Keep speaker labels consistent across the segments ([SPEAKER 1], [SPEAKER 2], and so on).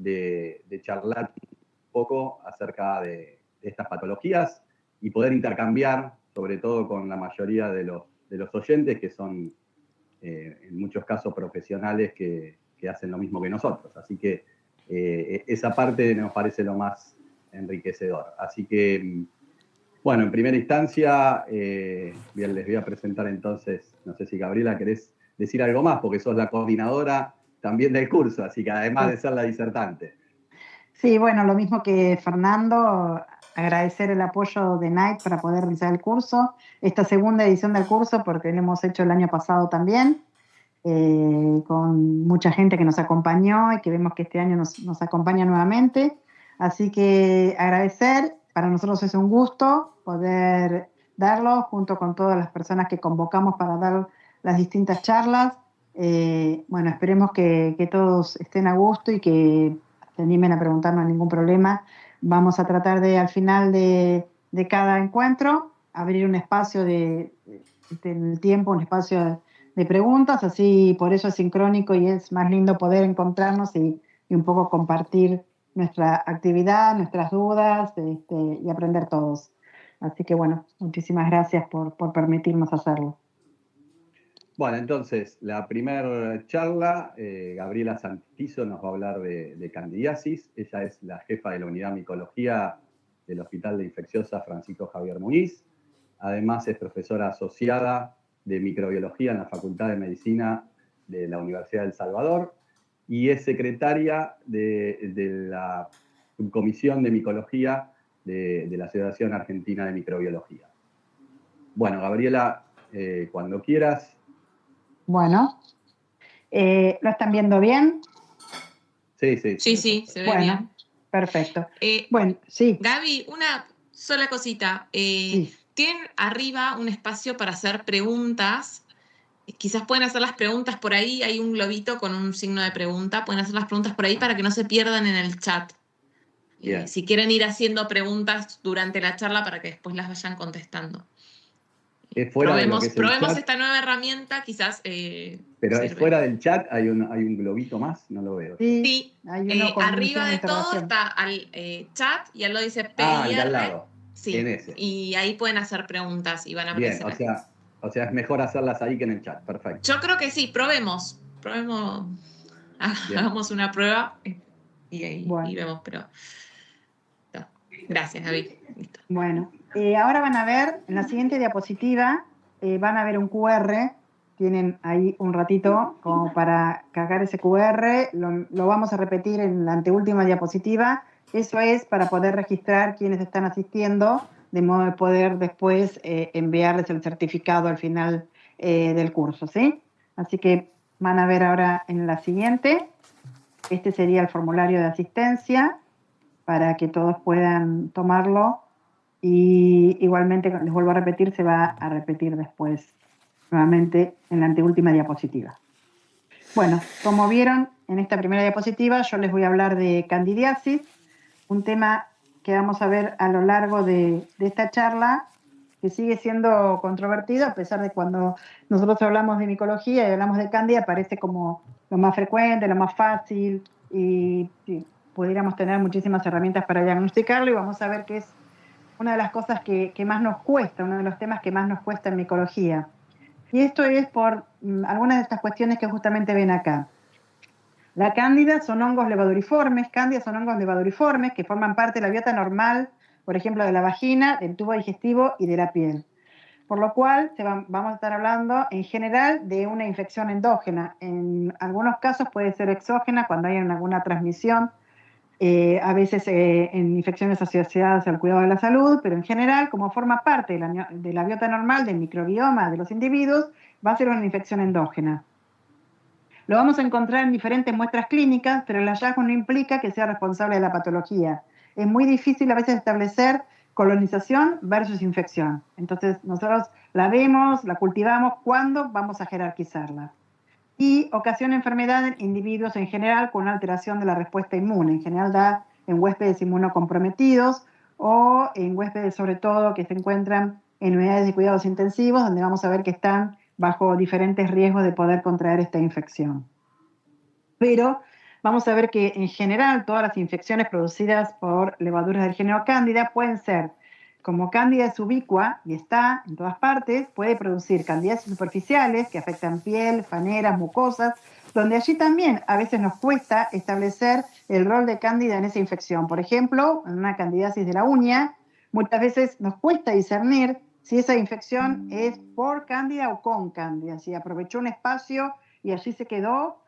[SPEAKER 1] de charlar un poco acerca de estas patologías y poder intercambiar, sobre todo con la mayoría de los oyentes, que son en muchos casos profesionales que hacen lo mismo que nosotros. Así que esa parte nos parece lo más enriquecedor. Así que, bueno, en primera instancia, bien, les voy a presentar entonces, no sé si Gabriela querés decir algo más, porque sos la coordinadora también del curso, así que además de ser la disertante.
[SPEAKER 2] Sí, bueno, lo mismo que Fernando, agradecer el apoyo de Night para poder realizar el curso, esta segunda edición del curso, porque lo hemos hecho el año pasado también, con mucha gente que nos acompañó y que vemos que este año nos acompaña nuevamente. Así que agradecer, para nosotros es un gusto poder darlo junto con todas las personas que convocamos para dar las distintas charlas. Bueno, esperemos que todos estén a gusto y que se animen a preguntar, no hay ningún problema. Vamos a tratar de, al final de cada encuentro, abrir un espacio en el tiempo, un espacio de preguntas, así por eso es sincrónico y es más lindo poder encontrarnos y un poco compartir nuestra actividad, nuestras dudas y aprender todos. Así que bueno, muchísimas gracias por permitirnos hacerlo.
[SPEAKER 1] Bueno, entonces, la primera charla, Gabriela Santizo nos va a hablar de candidiasis. Ella es la jefa de la unidad micología del Hospital de Infecciosas Francisco Javier Muniz. Además, es profesora asociada de microbiología en la Facultad de Medicina de la Universidad de El Salvador y es secretaria de la subcomisión de micología de la Asociación Argentina de Microbiología. Bueno, Gabriela, cuando quieras.
[SPEAKER 2] Bueno, ¿lo están viendo bien?
[SPEAKER 1] Sí,
[SPEAKER 3] se ve bien.
[SPEAKER 2] Perfecto. Bueno, sí.
[SPEAKER 3] Gaby, una sola cosita.
[SPEAKER 2] Sí.
[SPEAKER 3] Tienen arriba un espacio para hacer preguntas. Quizás pueden hacer las preguntas por ahí. Hay un globito con un signo de pregunta. Pueden hacer las preguntas por ahí para que no se pierdan en el chat. Si quieren ir haciendo preguntas durante la charla para que después las vayan contestando. Probemos esta nueva herramienta, quizás.
[SPEAKER 1] Pero
[SPEAKER 3] sirve.
[SPEAKER 1] es fuera del chat, hay un globito más, no lo veo.
[SPEAKER 3] Sí, arriba de todo está el chat y al lado dice PIR.
[SPEAKER 1] Al lado.
[SPEAKER 3] Sí, en ese. Y ahí pueden hacer preguntas y van a aparecer.
[SPEAKER 1] Bien, o sea, es mejor hacerlas ahí que en el chat, perfecto.
[SPEAKER 3] Yo creo que sí, probemos, hagamos una prueba y vemos, pero... No. Gracias, David. Listo.
[SPEAKER 2] Bueno, ahora van a ver, en la siguiente diapositiva, van a ver un QR, tienen ahí un ratito como para cargar ese QR, lo vamos a repetir en la anteúltima diapositiva, eso es para poder registrar quienes están asistiendo, de modo de poder después enviarles el certificado al final del curso, ¿sí? Así que van a ver ahora en la siguiente, este sería el formulario de asistencia, para que todos puedan tomarlo. Y igualmente, les vuelvo a repetir, se va a repetir después nuevamente en la anteúltima diapositiva. Bueno, como vieron en esta primera diapositiva, yo les voy a hablar de candidiasis, un tema que vamos a ver a lo largo de esta charla, que sigue siendo controvertido, a pesar de cuando nosotros hablamos de micología y hablamos de cándida, parece como lo más frecuente, lo más fácil, y pudiéramos tener muchísimas herramientas para diagnosticarlo, y vamos a ver que es una de las cosas que más nos cuesta, uno de los temas que más nos cuesta en micología. Y esto es por algunas de estas cuestiones que justamente ven acá. La cándida son hongos levaduriformes, que forman parte de la biota normal, por ejemplo, de la vagina, del tubo digestivo y de la piel. Por lo cual, vamos a estar hablando en general de una infección endógena. En algunos casos puede ser exógena cuando hay alguna transmisión, a veces en infecciones asociadas al cuidado de la salud, pero en general, como forma parte de la biota normal del microbioma de los individuos, va a ser una infección endógena. Lo vamos a encontrar en diferentes muestras clínicas, pero el hallazgo no implica que sea responsable de la patología. Es muy difícil a veces establecer colonización versus infección. Entonces, nosotros la vemos, la cultivamos, ¿cuándo vamos a jerarquizarla? Y ocasiona enfermedad en individuos en general con una alteración de la respuesta inmune. En general da en huéspedes inmunocomprometidos o en huéspedes sobre todo que se encuentran en unidades de cuidados intensivos, donde vamos a ver que están bajo diferentes riesgos de poder contraer esta infección. Pero vamos a ver que en general todas las infecciones producidas por levaduras del género Cándida pueden ser, como Cándida es ubicua y está en todas partes, puede producir candidiasis superficiales que afectan piel, faneras, mucosas, donde allí también a veces nos cuesta establecer el rol de Cándida en esa infección. Por ejemplo, en una candidiasis de la uña, muchas veces nos cuesta discernir si esa infección es por Cándida o con Cándida, si aprovechó un espacio y allí se quedó,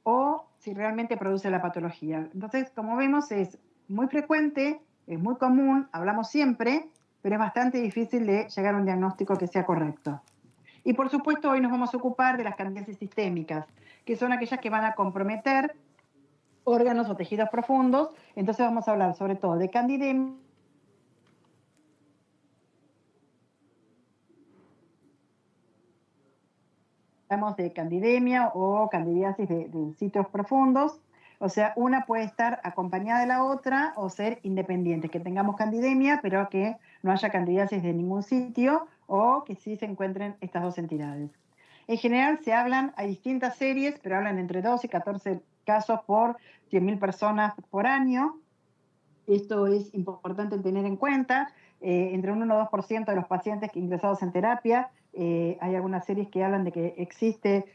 [SPEAKER 2] o si realmente produce la patología. Entonces, como vemos, es muy frecuente, es muy común, hablamos siempre, pero es bastante difícil de llegar a un diagnóstico que sea correcto. Y por supuesto, hoy nos vamos a ocupar de las candidiasis sistémicas, que son aquellas que van a comprometer órganos o tejidos profundos. Entonces vamos a hablar sobre todo de candidemia, de candidemia o candidiasis de sitios profundos. O sea, una puede estar acompañada de la otra o ser independientes, que tengamos candidemia, pero que no haya candidiasis de ningún sitio, o que sí se encuentren estas dos entidades. En general se hablan, hay distintas series, pero hablan entre 12 y 14 casos por 100.000 personas por año. Esto es importante tener en cuenta. Entre un 1 o 2% de los pacientes que ingresados en terapia, hay algunas series que hablan de que existe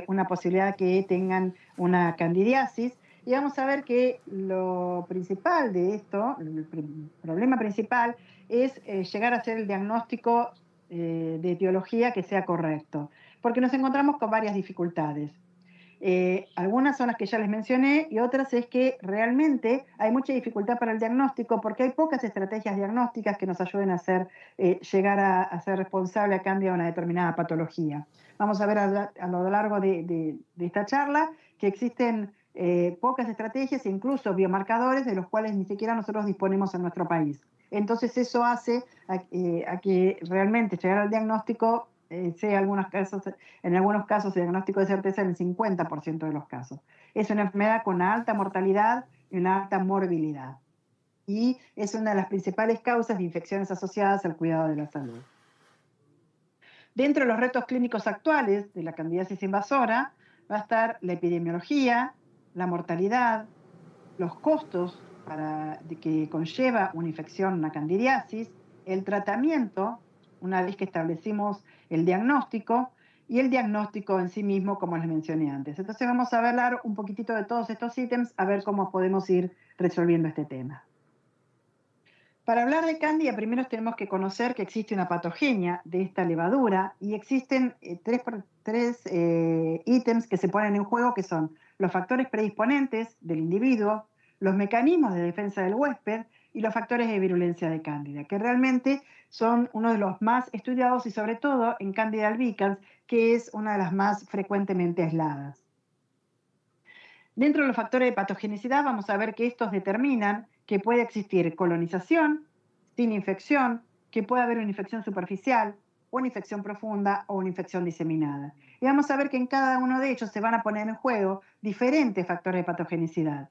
[SPEAKER 2] una posibilidad que tengan una candidiasis. Y vamos a ver que lo principal de esto, el problema principal, es llegar a hacer el diagnóstico de etiología que sea correcto, porque nos encontramos con varias dificultades. Algunas son las que ya les mencioné y otras es que realmente hay mucha dificultad para el diagnóstico porque hay pocas estrategias diagnósticas que nos ayuden a llegar a ser responsable a cambio de una determinada patología. Vamos a ver a lo largo de esta charla que existen pocas estrategias e incluso biomarcadores de los cuales ni siquiera nosotros disponemos en nuestro país. Entonces eso hace a que realmente llegar al diagnóstico sea en algunos casos el diagnóstico de certeza en el 50% de los casos. Es una enfermedad con una alta mortalidad y una alta morbilidad. Y es una de las principales causas de infecciones asociadas al cuidado de la salud. Dentro de los retos clínicos actuales de la candidiasis invasora va a estar la epidemiología, la mortalidad, los costos que conlleva una infección, una candidiasis, el tratamiento, una vez que establecimos el diagnóstico, y el diagnóstico en sí mismo, como les mencioné antes. Entonces vamos a hablar un poquitito de todos estos ítems, a ver cómo podemos ir resolviendo este tema. Para hablar de cándida, primero tenemos que conocer que existe una patogenia de esta levadura y existen tres ítems que se ponen en juego, que son los factores predisponentes del individuo, los mecanismos de defensa del huésped y los factores de virulencia de cándida, que realmente son uno de los más estudiados y sobre todo en Candida albicans, que es una de las más frecuentemente aisladas. Dentro de los factores de patogenicidad vamos a ver que estos determinan que puede existir colonización sin infección, que puede haber una infección superficial, una infección profunda o una infección diseminada. Y vamos a ver que en cada uno de ellos se van a poner en juego diferentes factores de patogenicidad.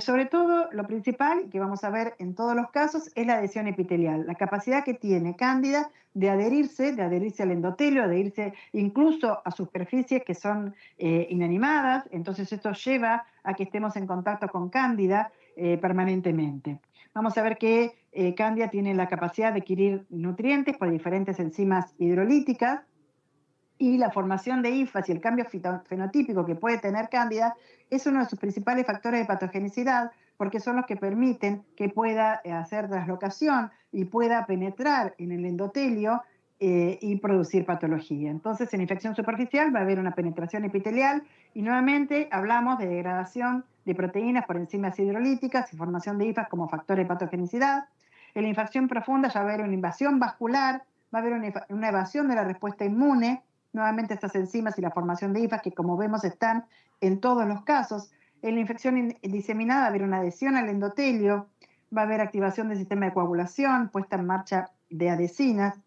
[SPEAKER 2] Sobre todo, lo principal, que vamos a ver en todos los casos, es la adhesión epitelial, la capacidad que tiene Cándida de adherirse al endotelio, de adherirse incluso a superficies que son inanimadas. Entonces esto lleva a que estemos en contacto con Cándida permanentemente. Vamos a ver que Cándida tiene la capacidad de adquirir nutrientes por diferentes enzimas hidrolíticas, y la formación de hifas y el cambio fenotípico que puede tener Cándida es uno de sus principales factores de patogenicidad, porque son los que permiten que pueda hacer traslocación y pueda penetrar en el endotelio y producir patología. Entonces, en infección superficial va a haber una penetración epitelial y nuevamente hablamos de degradación de proteínas por enzimas hidrolíticas y formación de hifas como factor de patogenicidad. En la infección profunda ya va a haber una invasión vascular, va a haber una evasión de la respuesta inmune, nuevamente estas enzimas y la formación de hifas que, como vemos, están en todos los casos. En la infección diseminada va a haber una adhesión al endotelio, va a haber activación del sistema de coagulación, puesta en marcha de adhesinas.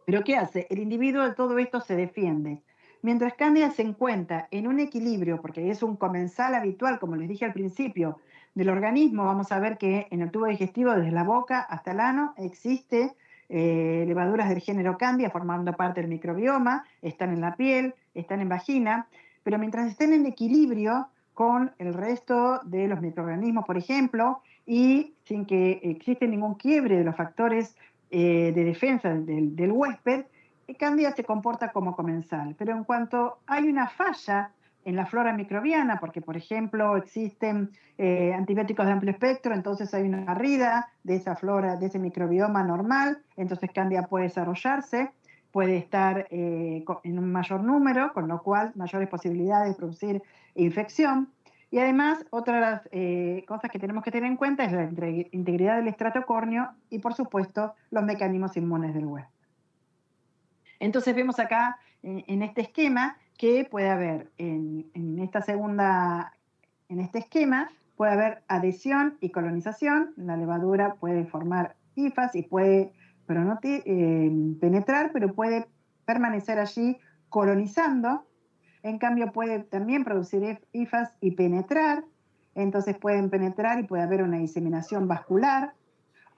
[SPEAKER 2] ¿Pero qué hace? El individuo de todo esto se defiende. Mientras Cándida se encuentra en un equilibrio, porque es un comensal habitual, como les dije al principio, del organismo, vamos a ver que en el tubo digestivo, desde la boca hasta el ano, existe levaduras del género Cándida formando parte del microbioma, están en la piel, están en vagina, pero mientras estén en equilibrio con el resto de los microorganismos, por ejemplo, y sin que exista ningún quiebre de los factores de defensa del huésped, Cándida se comporta como comensal. Pero en cuanto hay una falla en la flora microbiana, porque por ejemplo existen antibióticos de amplio espectro, entonces hay una barrida de esa flora, de ese microbioma normal, entonces Cándida puede desarrollarse, puede estar en un mayor número, con lo cual mayores posibilidades de producir infección. Y además, otra de las cosas que tenemos que tener en cuenta es la integridad del estrato córneo y, por supuesto, los mecanismos inmunes del huésped. Entonces vemos acá en este esquema que puede haber en este esquema puede haber adhesión y colonización. La levadura puede formar hifas y puede penetrar, pero puede permanecer allí colonizando. En cambio puede también producir hifas y penetrar. Entonces pueden penetrar y puede haber una diseminación vascular.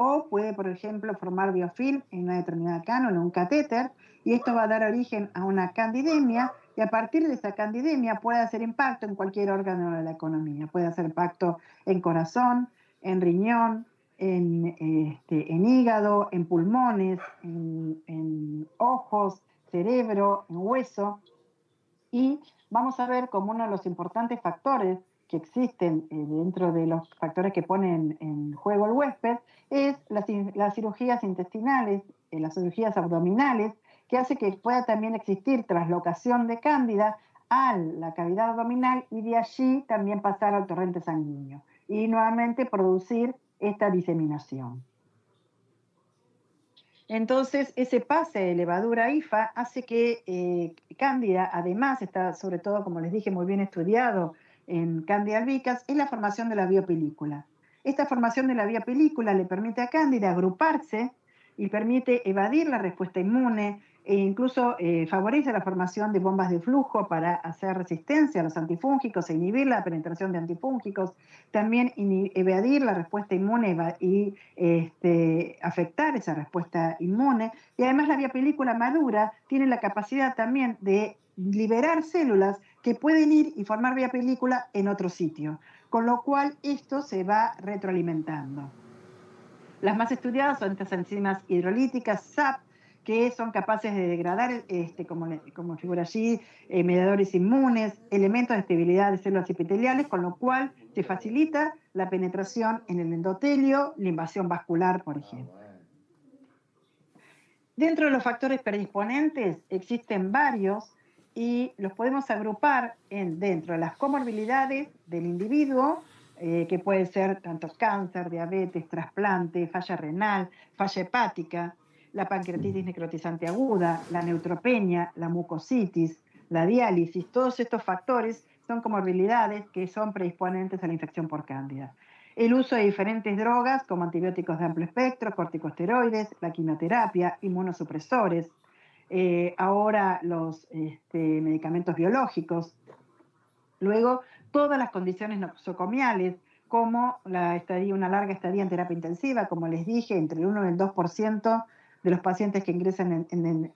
[SPEAKER 2] O puede, por ejemplo, formar biofilm en una determinada cánula, en un catéter, y esto va a dar origen a una candidemia, y a partir de esa candidemia puede hacer impacto en cualquier órgano de la economía. Puede hacer impacto en corazón, en riñón, en hígado, en pulmones, en ojos, cerebro, en hueso. Y vamos a ver como uno de los importantes factores que existen dentro de los factores que ponen en juego el huésped es las cirugías intestinales, las cirugías abdominales, que hace que pueda también existir traslocación de cándida a la cavidad abdominal y de allí también pasar al torrente sanguíneo y nuevamente producir esta diseminación. Entonces, ese pase de levadura a IFA hace que Cándida, además, está sobre todo, como les dije, muy bien estudiado en Cándida albicans, es la formación de la biopelícula. Esta formación de la biopelícula le permite a Cándida agruparse y permite evadir la respuesta inmune e incluso favorece la formación de bombas de flujo para hacer resistencia a los antifúngicos e inhibir la penetración de antifúngicos, también evadir la respuesta inmune y afectar esa respuesta inmune. Y además la biopelícula madura tiene la capacidad también de liberar células que pueden ir y formar biopelícula en otro sitio, con lo cual esto se va retroalimentando. Las más estudiadas son estas enzimas hidrolíticas, SAP, que son capaces de degradar, como figura allí, mediadores inmunes, elementos de estabilidad de células epiteliales, con lo cual se facilita la penetración en el endotelio, la invasión vascular, por ejemplo. Dentro de los factores predisponentes existen varios y los podemos agrupar dentro de las comorbilidades del individuo, que puede ser tanto cáncer, diabetes, trasplante, falla renal, falla hepática, la pancreatitis necrotizante aguda, la neutropenia, la mucositis, la diálisis. Todos estos factores son comorbilidades que son predisponentes a la infección por cándida. El uso de diferentes drogas como antibióticos de amplio espectro, corticosteroides, la quimioterapia, inmunosupresores, ahora los medicamentos biológicos. Luego, todas las condiciones nosocomiales, como una larga estadía en terapia intensiva, como les dije, entre el 1 y el 2% de los pacientes que ingresan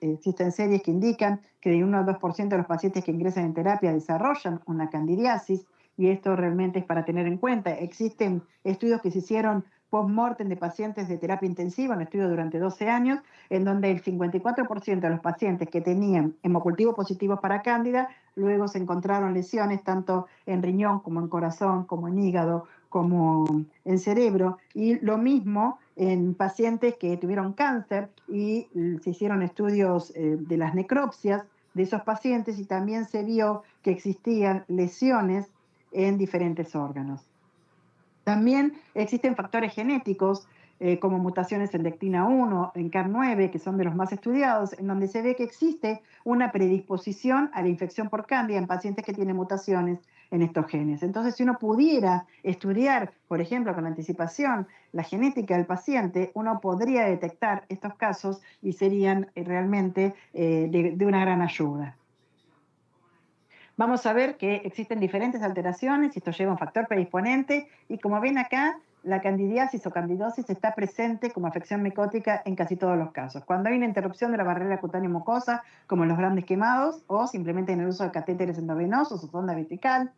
[SPEAKER 2] existen series que indican que del 1 al 2% de los pacientes que ingresan en terapia desarrollan una candidiasis, y esto realmente es para tener en cuenta. Existen estudios que se hicieron post-mortem de pacientes de terapia intensiva, un estudio durante 12 años, en donde el 54% de los pacientes que tenían hemocultivos positivos para cándida, luego se encontraron lesiones tanto en riñón como en corazón, como en hígado, como en cerebro, y lo mismo en pacientes que tuvieron cáncer y se hicieron estudios de las necropsias de esos pacientes y también se vio que existían lesiones en diferentes órganos. También existen factores genéticos como mutaciones en lectina 1, en CAR9, que son de los más estudiados, en donde se ve que existe una predisposición a la infección por cándida en pacientes que tienen mutaciones en estos genes. Entonces, si uno pudiera estudiar, por ejemplo, con anticipación la genética del paciente, uno podría detectar estos casos y serían realmente de una gran ayuda. Vamos a ver que existen diferentes alteraciones y esto lleva a un factor predisponente y como ven acá, la candidiasis o candidosis está presente como afección micótica en casi todos los casos. Cuando hay una interrupción de la barrera cutánea mucosa, como en los grandes quemados, o simplemente en el uso de catéteres endovenosos o sonda vertical.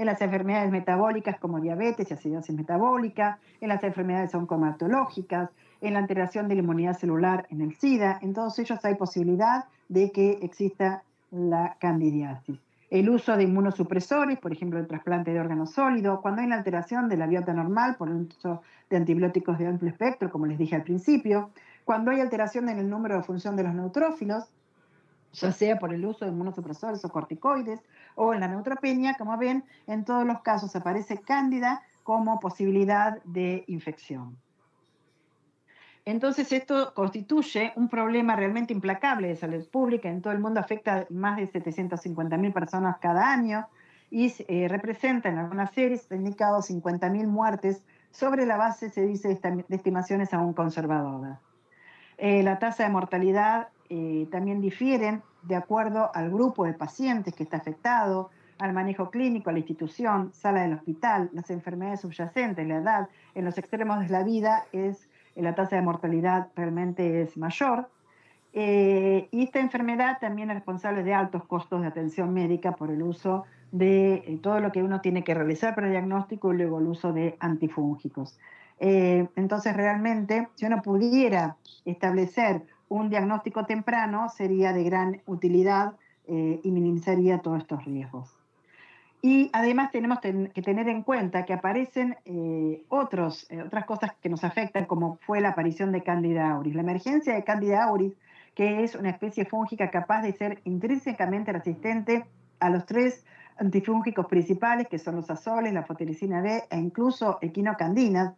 [SPEAKER 2] en las enfermedades metabólicas como diabetes y acidosis metabólica, en las enfermedades oncomatológicas, en la alteración de la inmunidad celular en el SIDA. En todos ellos hay posibilidad de que exista la candidiasis. El uso de inmunosupresores, por ejemplo, el trasplante de órganos sólidos, cuando hay una alteración de la biota normal por el uso de antibióticos de amplio espectro, como les dije al principio, cuando hay alteración en el número de función de los neutrófilos, ya sea por el uso de inmunosupresores o corticoides, o en la neutropenia, como ven, en todos los casos aparece cándida como posibilidad de infección. Entonces esto constituye un problema realmente implacable de salud pública. En todo el mundo afecta a más de 750.000 personas cada año y representa en algunas series indicado 50.000 muertes sobre la base, se dice, de estimaciones aún conservadoras. La tasa de mortalidad también difieren de acuerdo al grupo de pacientes que está afectado, al manejo clínico, a la institución, sala del hospital, las enfermedades subyacentes, la edad. En los extremos de la vida la tasa de mortalidad realmente es mayor. Y esta enfermedad también es responsable de altos costos de atención médica por el uso de todo lo que uno tiene que realizar para el diagnóstico y luego el uso de antifúngicos. Entonces realmente, si uno pudiera establecer un diagnóstico temprano, sería de gran utilidad y minimizaría todos estos riesgos. Y además tenemos que tener en cuenta que aparecen otras cosas que nos afectan, como fue la aparición de Candida auris. La emergencia de Candida auris, que es una especie fúngica capaz de ser intrínsecamente resistente a los 3 antifúngicos principales, que son los azoles, la fotericina B e incluso equinocandinas,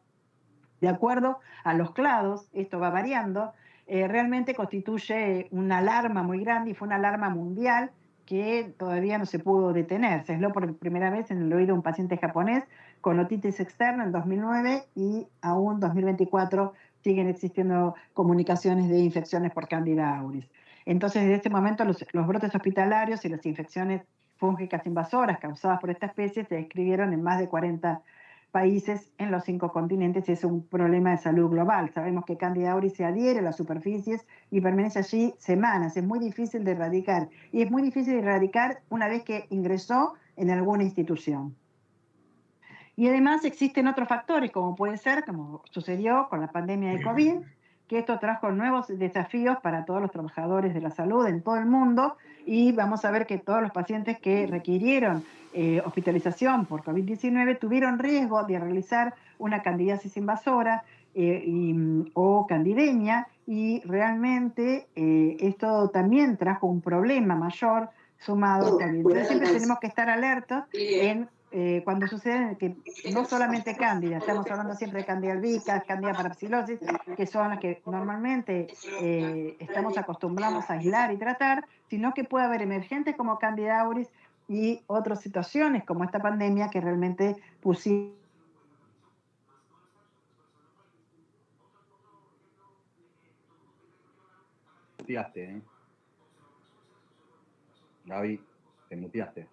[SPEAKER 2] de acuerdo a los clados, esto va variando, realmente constituye una alarma muy grande y fue una alarma mundial que todavía no se pudo detener. Se aisló por primera vez en el oído de un paciente japonés con otitis externa en 2009 y aún en 2024 siguen existiendo comunicaciones de infecciones por Candida auris. Entonces, desde este momento, los brotes hospitalarios y las infecciones fúngicas invasoras causadas por esta especie se describieron en más de 40 países en los 5 continentes y es un problema de salud global. Sabemos que Candida auris se adhiere a las superficies y permanece allí semanas. Es muy difícil de erradicar y es muy difícil de erradicar una vez que ingresó en alguna institución. Y además existen otros factores, como puede ser, como sucedió con la pandemia de COVID, que esto trajo nuevos desafíos para todos los trabajadores de la salud en todo el mundo, y vamos a ver que todos los pacientes que requirieron hospitalización por COVID-19 tuvieron riesgo de realizar una candidiasis invasora o candidemia, y realmente esto también trajo un problema mayor sumado al COVID. Entonces siempre tenemos que estar alertos en cuando sucede que no solamente cándida, estamos hablando siempre de candida albicans, candida parapsilosis, que son las que normalmente estamos acostumbrados a aislar y tratar, sino que puede haber emergentes como Candida auris y otras situaciones como esta pandemia que realmente pusieron.
[SPEAKER 1] Muteaste, ¿eh? Gaby, te muteaste.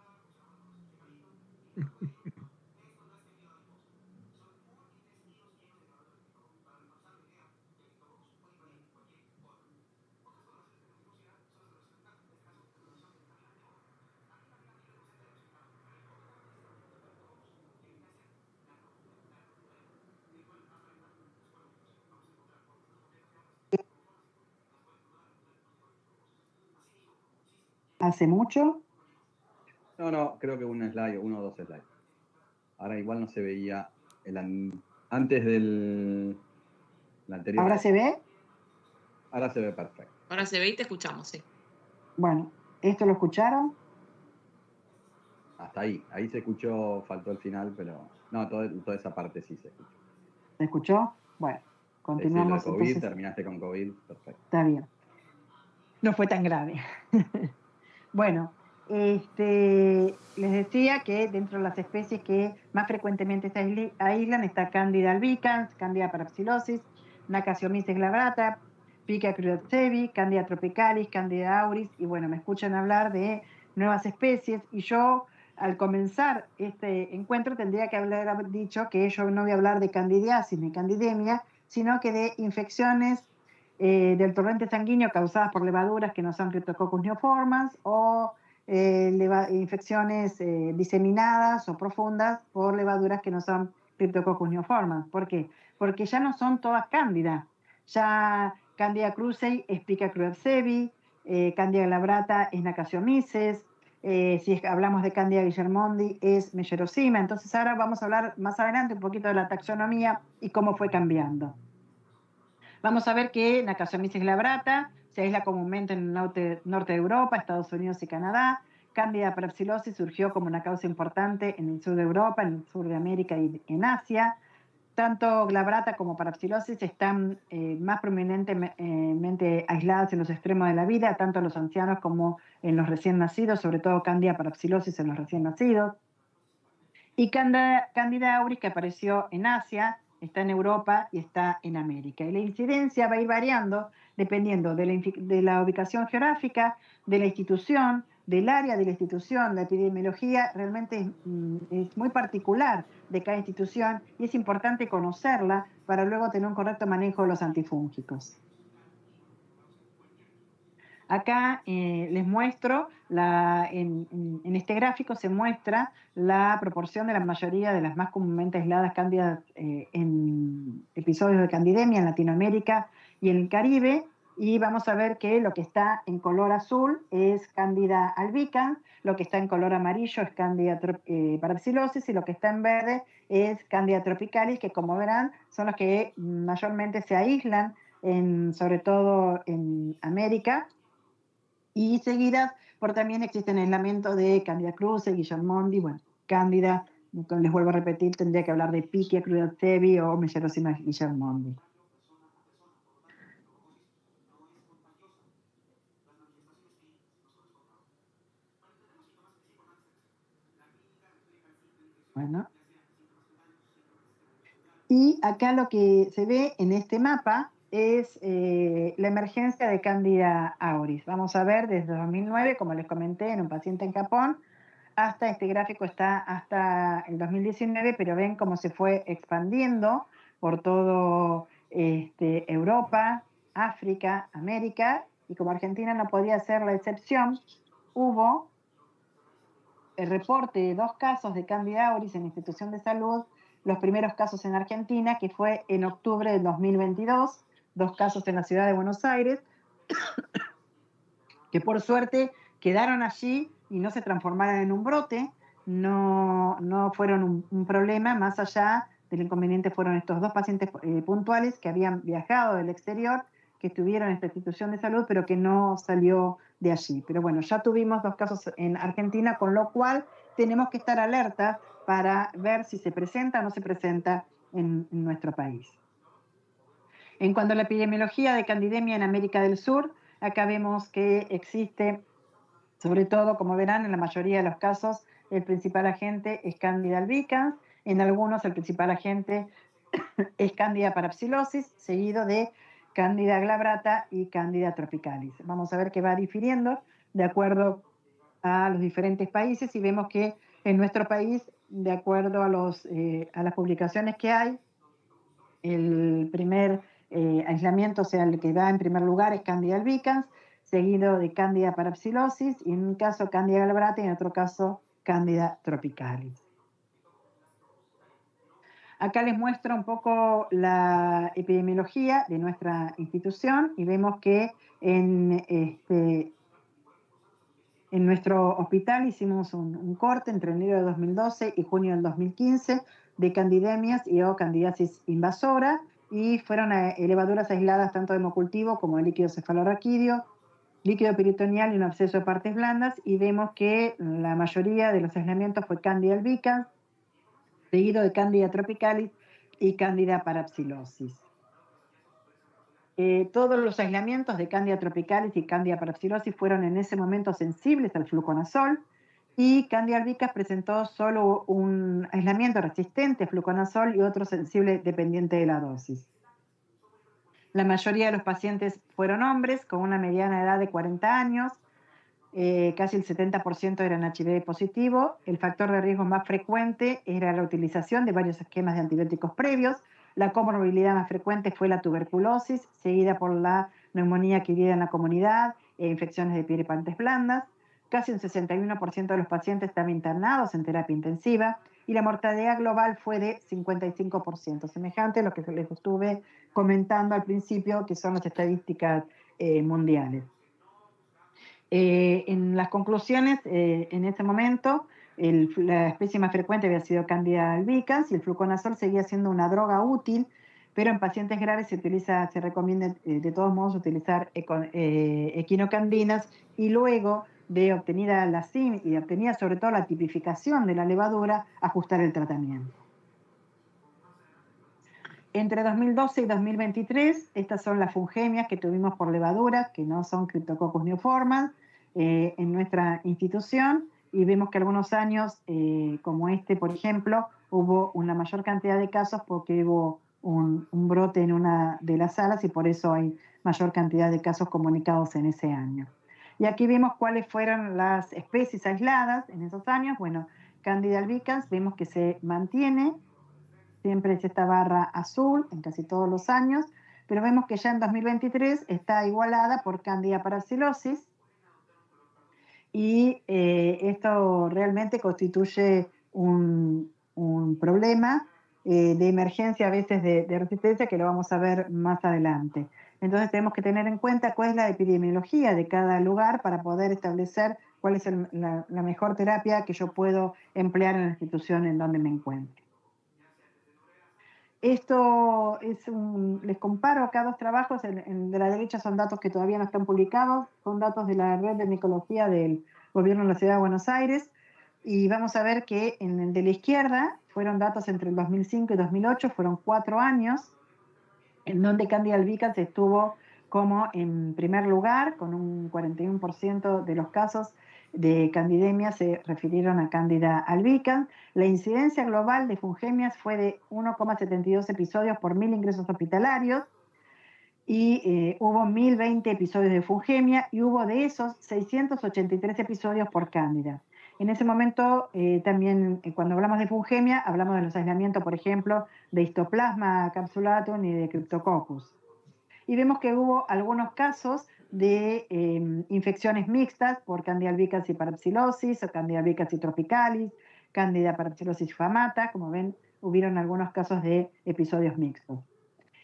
[SPEAKER 2] ¿Hace mucho?
[SPEAKER 1] No, creo que un slide, 1 o 2 slides. Ahora igual no se veía antes del anterior.
[SPEAKER 2] ¿Ahora se ve?
[SPEAKER 1] Ahora se ve perfecto.
[SPEAKER 3] Ahora se ve y te escuchamos, sí.
[SPEAKER 2] Bueno, ¿esto lo escucharon?
[SPEAKER 1] Hasta ahí se escuchó, faltó el final, pero no, toda esa parte sí se escuchó.
[SPEAKER 2] ¿Se escuchó? Bueno, continuamos.
[SPEAKER 1] Sí, lo de COVID,
[SPEAKER 2] entonces.
[SPEAKER 1] terminaste con COVID, perfecto.
[SPEAKER 2] Está bien. No fue tan grave. Bueno, les decía que dentro de las especies que más frecuentemente se aíslan está Candida albicans, Candida parapsilosis, Nacasiomyces glabrata, Pica crudatsevi, Candida tropicalis, Candida auris, y bueno, me escuchan hablar de nuevas especies, y yo al comenzar este encuentro tendría que haber dicho que yo no voy a hablar de candidiasis ni candidemia, sino que de infecciones del torrente sanguíneo causadas por levaduras que no son Cryptococcus neoformans o infecciones diseminadas o profundas por levaduras que no son Cryptococcus neoformans. ¿Por qué? Porque ya no son todas cándida. Ya Candida krusei es Pica crudatsevi, Candida glabrata es Nacasiomices, si hablamos de Candida guillermondi es Meyerosima. Entonces ahora vamos a hablar más adelante un poquito de la taxonomía y cómo fue cambiando. Vamos a ver que Nacasiomices glabrata se aísla comúnmente en el norte de Europa, Estados Unidos y Canadá. Candida parapsilosis surgió como una causa importante en el sur de Europa, en el sur de América y en Asia. Tanto glabrata como parapsilosis están más prominentemente aisladas en los extremos de la vida, tanto en los ancianos como en los recién nacidos, sobre todo Candida parapsilosis en los recién nacidos. Y Candida auris, que apareció en Asia, está en Europa y está en América. Y la incidencia va a ir variando dependiendo de la ubicación geográfica, de la institución, del área de la institución. La epidemiología realmente es muy particular de cada institución y es importante conocerla para luego tener un correcto manejo de los antifúngicos. Acá les muestro, en este gráfico se muestra la proporción de la mayoría de las más comúnmente aisladas cándidas en episodios de candidemia en Latinoamérica y en el Caribe, y vamos a ver que lo que está en color azul es Candida albicans, lo que está en color amarillo es Candida parapsilosis y lo que está en verde es Candida tropicalis, que como verán son los que mayormente se aíslan, sobre todo en América, y seguidas por también existen aislamientos de Candida krusei, guillermondi, bueno, Candida, les vuelvo a repetir, tendría que hablar de Pichia crudatsevi o Meyerosima guillermondi. Bueno. Y acá lo que se ve en este mapa es la emergencia de Candida auris. Vamos a ver desde 2009, como les comenté, en un paciente en Japón, hasta este gráfico está hasta el 2019, pero ven cómo se fue expandiendo por todo Europa, África, América, y como Argentina no podía ser la excepción, hubo el reporte de 2 casos de Candida auris en la institución de salud, los primeros casos en Argentina, que fue en octubre del 2022, 2 casos en la ciudad de Buenos Aires, que por suerte quedaron allí y no se transformaron en un brote, no fueron un problema, más allá del inconveniente fueron estos 2 pacientes puntuales que habían viajado del exterior, que estuvieron en esta institución de salud, pero que no salió de allí. Pero bueno, ya tuvimos 2 casos en Argentina, con lo cual tenemos que estar alertas para ver si se presenta o no se presenta en nuestro país. En cuanto a la epidemiología de candidemia en América del Sur, acá vemos que existe, sobre todo, como verán, en la mayoría de los casos, el principal agente es Candida albicans, en algunos el principal agente es Candida parapsilosis, seguido de Candida glabrata y Candida tropicalis. Vamos a ver que va difiriendo de acuerdo a los diferentes países y vemos que en nuestro país, de acuerdo a las publicaciones que hay, el primer aislamiento, o sea, el que va en primer lugar es Candida albicans, seguido de Candida parapsilosis, y en un caso Candida glabrata y en otro caso Candida tropicalis. Acá les muestro un poco la epidemiología de nuestra institución y vemos que en nuestro hospital hicimos un corte entre enero de 2012 y junio del 2015 de candidemias y o candidiasis invasora, y fueron levaduras aisladas tanto de hemocultivo como de líquido cefalorraquídeo, líquido peritoneal y un absceso de partes blandas, y vemos que la mayoría de los aislamientos fue Candida albicans, seguido de Candida tropicalis y Candida parapsilosis. Todos los aislamientos de Candida tropicalis y Candida parapsilosis fueron en ese momento sensibles al fluconazol, y Candida albicans presentó solo un aislamiento resistente a fluconazol y otro sensible dependiente de la dosis. La mayoría de los pacientes fueron hombres con una mediana edad de 40 años, casi el 70% eran HIV positivo. El factor de riesgo más frecuente era la utilización de varios esquemas de antibióticos previos. La comorbilidad más frecuente fue la tuberculosis, seguida por la neumonía adquirida en la comunidad e infecciones de piel y partes blandas. casi un 61% de los pacientes estaban internados en terapia intensiva y la mortalidad global fue de 55%, semejante a lo que les estuve comentando al principio, que son las estadísticas mundiales. En las conclusiones, en ese momento, la especie más frecuente había sido Candida albicans y el fluconazol seguía siendo una droga útil, pero en pacientes graves se recomienda de todos modos utilizar equinocandinas y luego de obtenida la CIM y obtenida sobre todo la tipificación de la levadura, ajustar el tratamiento. Entre 2012 y 2023, estas son las fungemias que tuvimos por levadura, que no son Cryptococcus neoformans, en nuestra institución, y vemos que algunos años, como este, por ejemplo, hubo una mayor cantidad de casos porque hubo un brote en una de las salas y por eso hay mayor cantidad de casos comunicados en ese año. Y aquí vemos cuáles fueron las especies aisladas en esos años. Bueno, Candida albicans vemos que se mantiene, siempre es esta barra azul en casi todos los años, pero vemos que ya en 2023 está igualada por Candida parapsilosis y esto realmente constituye un problema de emergencia a veces de resistencia que lo vamos a ver más adelante. Entonces tenemos que tener en cuenta cuál es la epidemiología de cada lugar para poder establecer cuál es la mejor terapia que yo puedo emplear en la institución en donde me encuentre. Esto es les comparo acá dos trabajos, de la derecha son datos que todavía no están publicados, son datos de la red de micología del gobierno de la ciudad de Buenos Aires, y vamos a ver que en el de la izquierda fueron datos entre el 2005 y 2008, fueron 4 años, en donde Candida albicans estuvo como en primer lugar, con un 41% de los casos de candidemia se refirieron a Candida albicans. La incidencia global de fungemias fue de 1,72 episodios por 1.000 ingresos hospitalarios y hubo 1.020 episodios de fungemia y hubo de esos 683 episodios por Cándida. En ese momento también cuando hablamos de fungemia hablamos de los aislamientos, por ejemplo, de Histoplasma capsulatum y de Cryptococcus. Y vemos que hubo algunos casos de infecciones mixtas por Candida albicans y parapsilosis, o Candida albicans y tropicalis, Candida parapsilosis famata, como ven, hubieron algunos casos de episodios mixtos.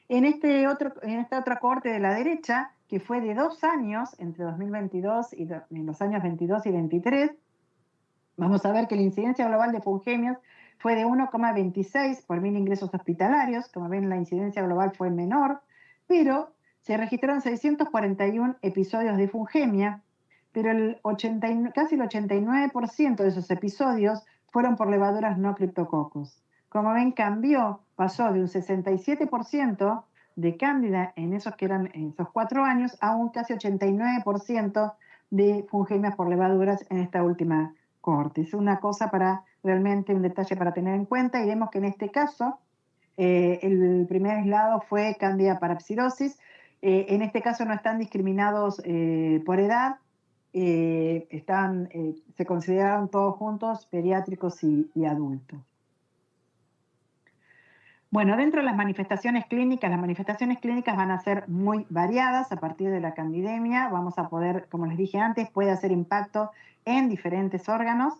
[SPEAKER 2] En esta otra cohorte de la derecha, que fue de 2 años, entre 2022 y en los años 22 y 23, vamos a ver que la incidencia global de fungemias fue de 1,26 por 1.000 ingresos hospitalarios. Como ven, la incidencia global fue menor, pero se registraron 641 episodios de fungemia, pero casi el 89% de esos episodios fueron por levaduras no Cryptococcus. Como ven, pasó de un 67% de Cándida en esos que eran en esos 4 años a un casi 89% de fungemias por levaduras en esta última cohorte. Es una cosa realmente un detalle para tener en cuenta, y vemos que en este caso el primer aislado fue Candida parapsilosis. En este caso no están discriminados por edad, se consideraron todos juntos, pediátricos y adultos. Bueno, dentro de las manifestaciones clínicas van a ser muy variadas a partir de la candidemia. Vamos a poder, como les dije antes, puede hacer impacto en diferentes órganos.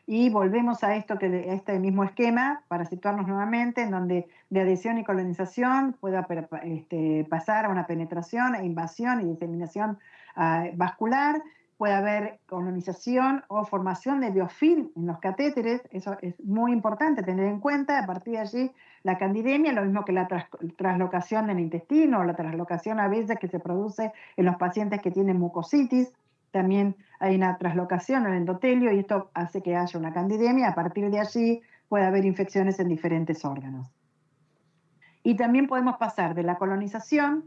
[SPEAKER 2] Y volvemos a este mismo esquema para situarnos nuevamente, en donde de adhesión y colonización pueda pasar a una penetración, invasión y diseminación vascular. Puede haber colonización o formación de biofilm en los catéteres. Eso es muy importante tener en cuenta. A partir de allí, la candidemia, lo mismo que la traslocación del intestino o la traslocación a veces que se produce en los pacientes que tienen mucositis. También hay una traslocación en el endotelio y esto hace que haya una candidemia. A partir de allí puede haber infecciones en diferentes órganos. Y también podemos pasar de la colonización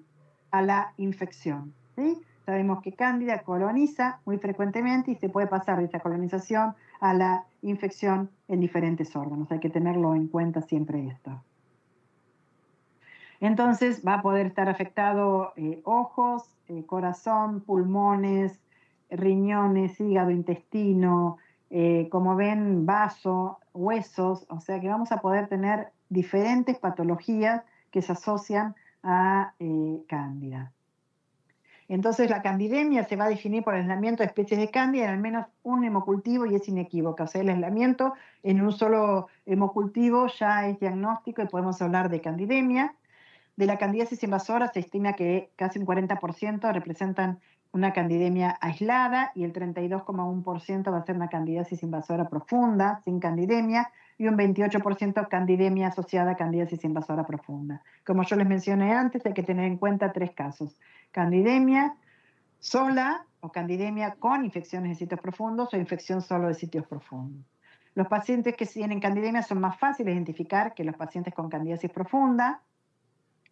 [SPEAKER 2] a la infección, ¿sí? Sabemos que Cándida coloniza muy frecuentemente y se puede pasar de esa colonización a la infección en diferentes órganos. Hay que tenerlo en cuenta siempre esto. Entonces va a poder estar afectado ojos, corazón, pulmones, riñones, hígado, intestino, como ven, vaso, huesos, o sea que vamos a poder tener diferentes patologías que se asocian a Cándida. Entonces la candidemia se va a definir por el aislamiento de especies de cándida en al menos un hemocultivo y es inequívoco. O sea, el aislamiento en un solo hemocultivo ya es diagnóstico y podemos hablar de candidemia. De la candidiasis invasora se estima que casi un 40% representan una candidemia aislada y el 32,1% va a ser una candidiasis invasora profunda, sin candidemia, y un 28% candidemia asociada a candidiasis invasora profunda. Como yo les mencioné antes, hay que tener en cuenta 3 casos: candidemia sola o candidemia con infecciones de sitios profundos o infección solo de sitios profundos. Los pacientes que tienen candidemia son más fáciles de identificar que los pacientes con candidiasis profunda,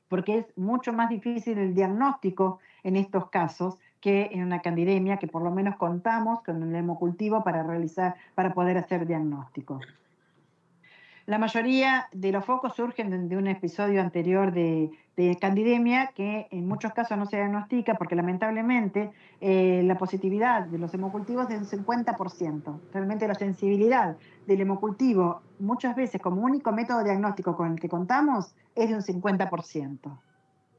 [SPEAKER 2] porque es mucho más difícil el diagnóstico en estos casos que en una candidemia, que por lo menos contamos con el hemocultivo para poder hacer diagnóstico. La mayoría de los focos surgen de un episodio anterior de candidemia que en muchos casos no se diagnostica porque lamentablemente la positividad de los hemocultivos es del 50%. Realmente la sensibilidad del hemocultivo muchas veces como único método diagnóstico con el que contamos es de un 50%.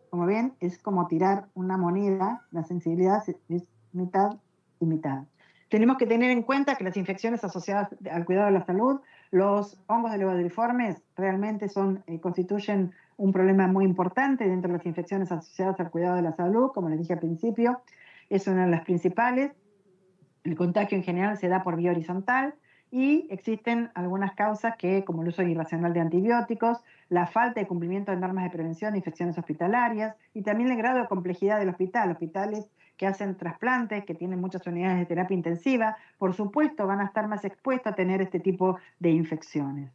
[SPEAKER 2] Como ven, es como tirar una moneda, la sensibilidad es mitad y mitad. Tenemos que tener en cuenta que las infecciones asociadas al cuidado de la salud, los hongos de levaduriformes realmente constituyen un problema muy importante dentro de las infecciones asociadas al cuidado de la salud, como les dije al principio, es una de las principales. El contagio en general se da por vía horizontal y existen algunas causas como el uso irracional de antibióticos, la falta de cumplimiento de normas de prevención de infecciones hospitalarias y también el grado de complejidad del hospital. Hospitales que hacen trasplantes, que tienen muchas unidades de terapia intensiva, por supuesto van a estar más expuestos a tener este tipo de infecciones.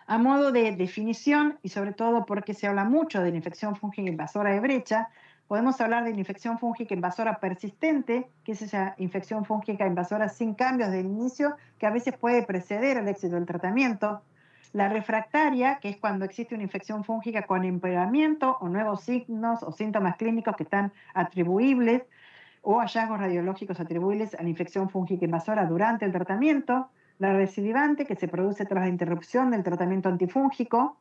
[SPEAKER 2] A modo de definición, y sobre todo porque se habla mucho de la infección fúngica invasora de brecha, podemos hablar de la infección fúngica invasora persistente, que es esa infección fúngica invasora sin cambios de inicio, que a veces puede preceder al éxito del tratamiento. La refractaria, que es cuando existe una infección fúngica con empeoramiento o nuevos signos o síntomas clínicos que están atribuibles o hallazgos radiológicos atribuibles a la infección fúngica invasora durante el tratamiento. La recidivante, que se produce tras la interrupción del tratamiento antifúngico,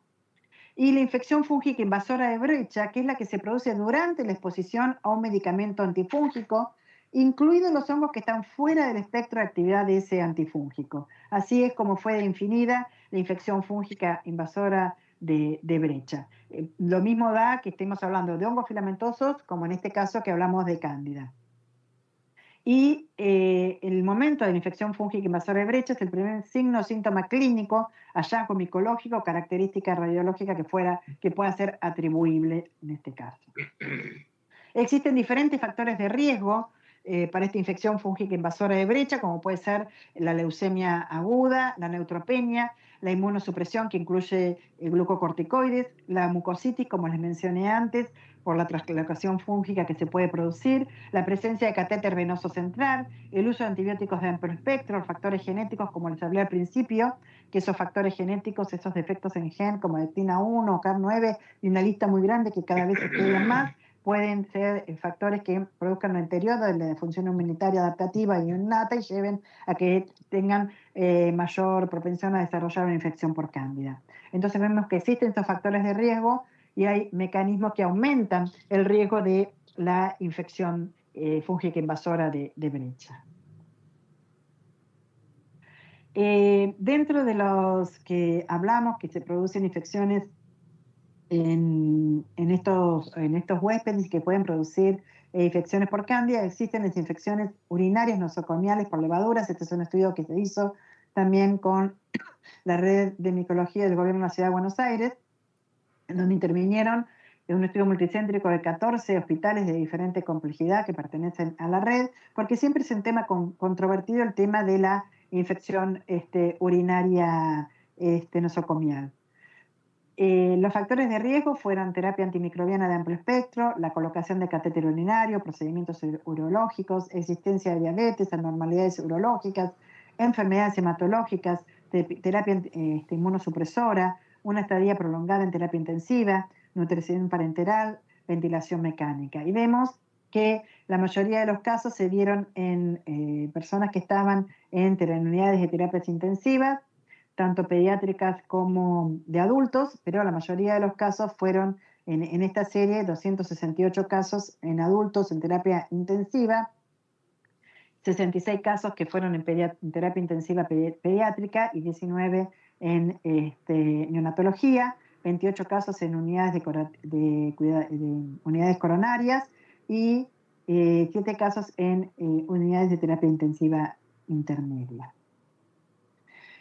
[SPEAKER 2] y la infección fúngica invasora de brecha, que es la que se produce durante la exposición a un medicamento antifúngico, incluidos los hongos que están fuera del espectro de actividad de ese antifúngico. Así es como fue definida la infección fúngica invasora de brecha. Lo mismo da que estemos hablando de hongos filamentosos, como en este caso que hablamos de cándida. Y el momento de la infección fúngica invasora de brecha es el primer signo o síntoma clínico, hallazgo micológico, característica radiológica que pueda ser atribuible en este caso. Existen diferentes factores de riesgo para esta infección fúngica invasora de brecha, como puede ser la leucemia aguda, la neutropenia, la inmunosupresión que incluye glucocorticoides, la mucositis, como les mencioné antes, por la translocación fúngica que se puede producir, la presencia de catéter venoso central, el uso de antibióticos de amplio espectro, los factores genéticos, como les hablé al principio, que esos factores genéticos, esos defectos en gen, como de TINA1 o CAR9, y una lista muy grande que cada vez se estudian más, pueden ser factores que produzcan un deterioro de la función inmunitaria adaptativa y innata y lleven a que tengan mayor propensión a desarrollar una infección por cándida. Entonces vemos que existen estos factores de riesgo y hay mecanismos que aumentan el riesgo de la infección fúngica invasora de brecha. Dentro de los que hablamos que se producen infecciones en estos huéspedes que pueden producir infecciones por cándida, existen las infecciones urinarias nosocomiales por levaduras. Este es un estudio que se hizo también con la red de micología del gobierno de la Ciudad de Buenos Aires, en donde intervinieron en un estudio multicéntrico de 14 hospitales de diferente complejidad que pertenecen a la red, porque siempre es un tema controvertido el tema de la infección urinaria nosocomial. Los factores de riesgo fueron terapia antimicrobiana de amplio espectro, la colocación de catéter urinario, procedimientos urológicos, existencia de diabetes, anormalidades urológicas, enfermedades hematológicas, terapia inmunosupresora, una estadía prolongada en terapia intensiva, nutrición parenteral, ventilación mecánica. Y vemos que la mayoría de los casos se dieron en personas que estaban en unidades de terapias intensivas, tanto pediátricas como de adultos, pero la mayoría de los casos fueron en esta serie 268 casos en adultos en terapia intensiva, 66 casos que fueron en terapia intensiva pediátrica y 19 en neonatología, 28 casos en unidades unidades coronarias y 7 casos en unidades de terapia intensiva intermedia.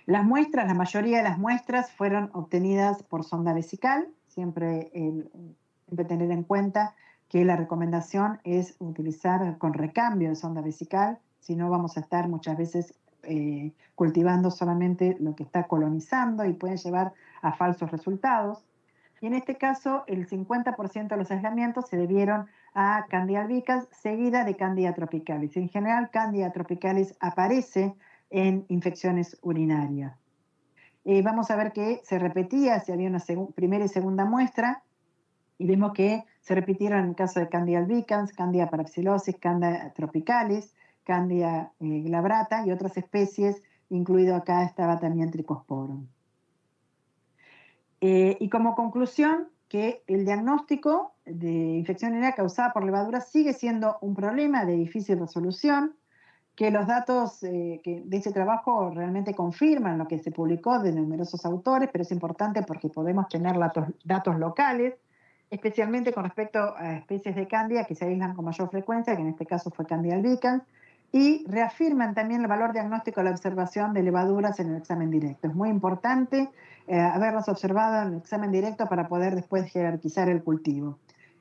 [SPEAKER 2] Las muestras, la mayoría de las muestras fueron obtenidas por sonda vesical, siempre tener en cuenta que la recomendación es utilizar con recambio de sonda vesical, si no vamos a estar muchas veces cultivando solamente lo que está colonizando y puede llevar a falsos resultados. Y en este caso, el 50% de los aislamientos se debieron a Candida albicans, seguida de Candida tropicalis. En general, Candida tropicalis aparece en infecciones urinarias. Vamos a ver que se repetía si había una primera y segunda muestra, y vemos que se repitieron en el caso de Candida albicans, Candida parapsilosis, Candida tropicalis, Candida glabrata y otras especies, incluido acá estaba también Trichosporum. Y como conclusión, que el diagnóstico de infección urinaria causada por levadura sigue siendo un problema de difícil resolución, que los datos de ese trabajo realmente confirman lo que se publicó de numerosos autores, pero es importante porque podemos tener datos locales, especialmente con respecto a especies de Candida que se aíslan con mayor frecuencia, que en este caso fue Candida albicans, y reafirman también el valor diagnóstico de la observación de levaduras en el examen directo. Es muy importante haberlas observado en el examen directo para poder después jerarquizar el cultivo.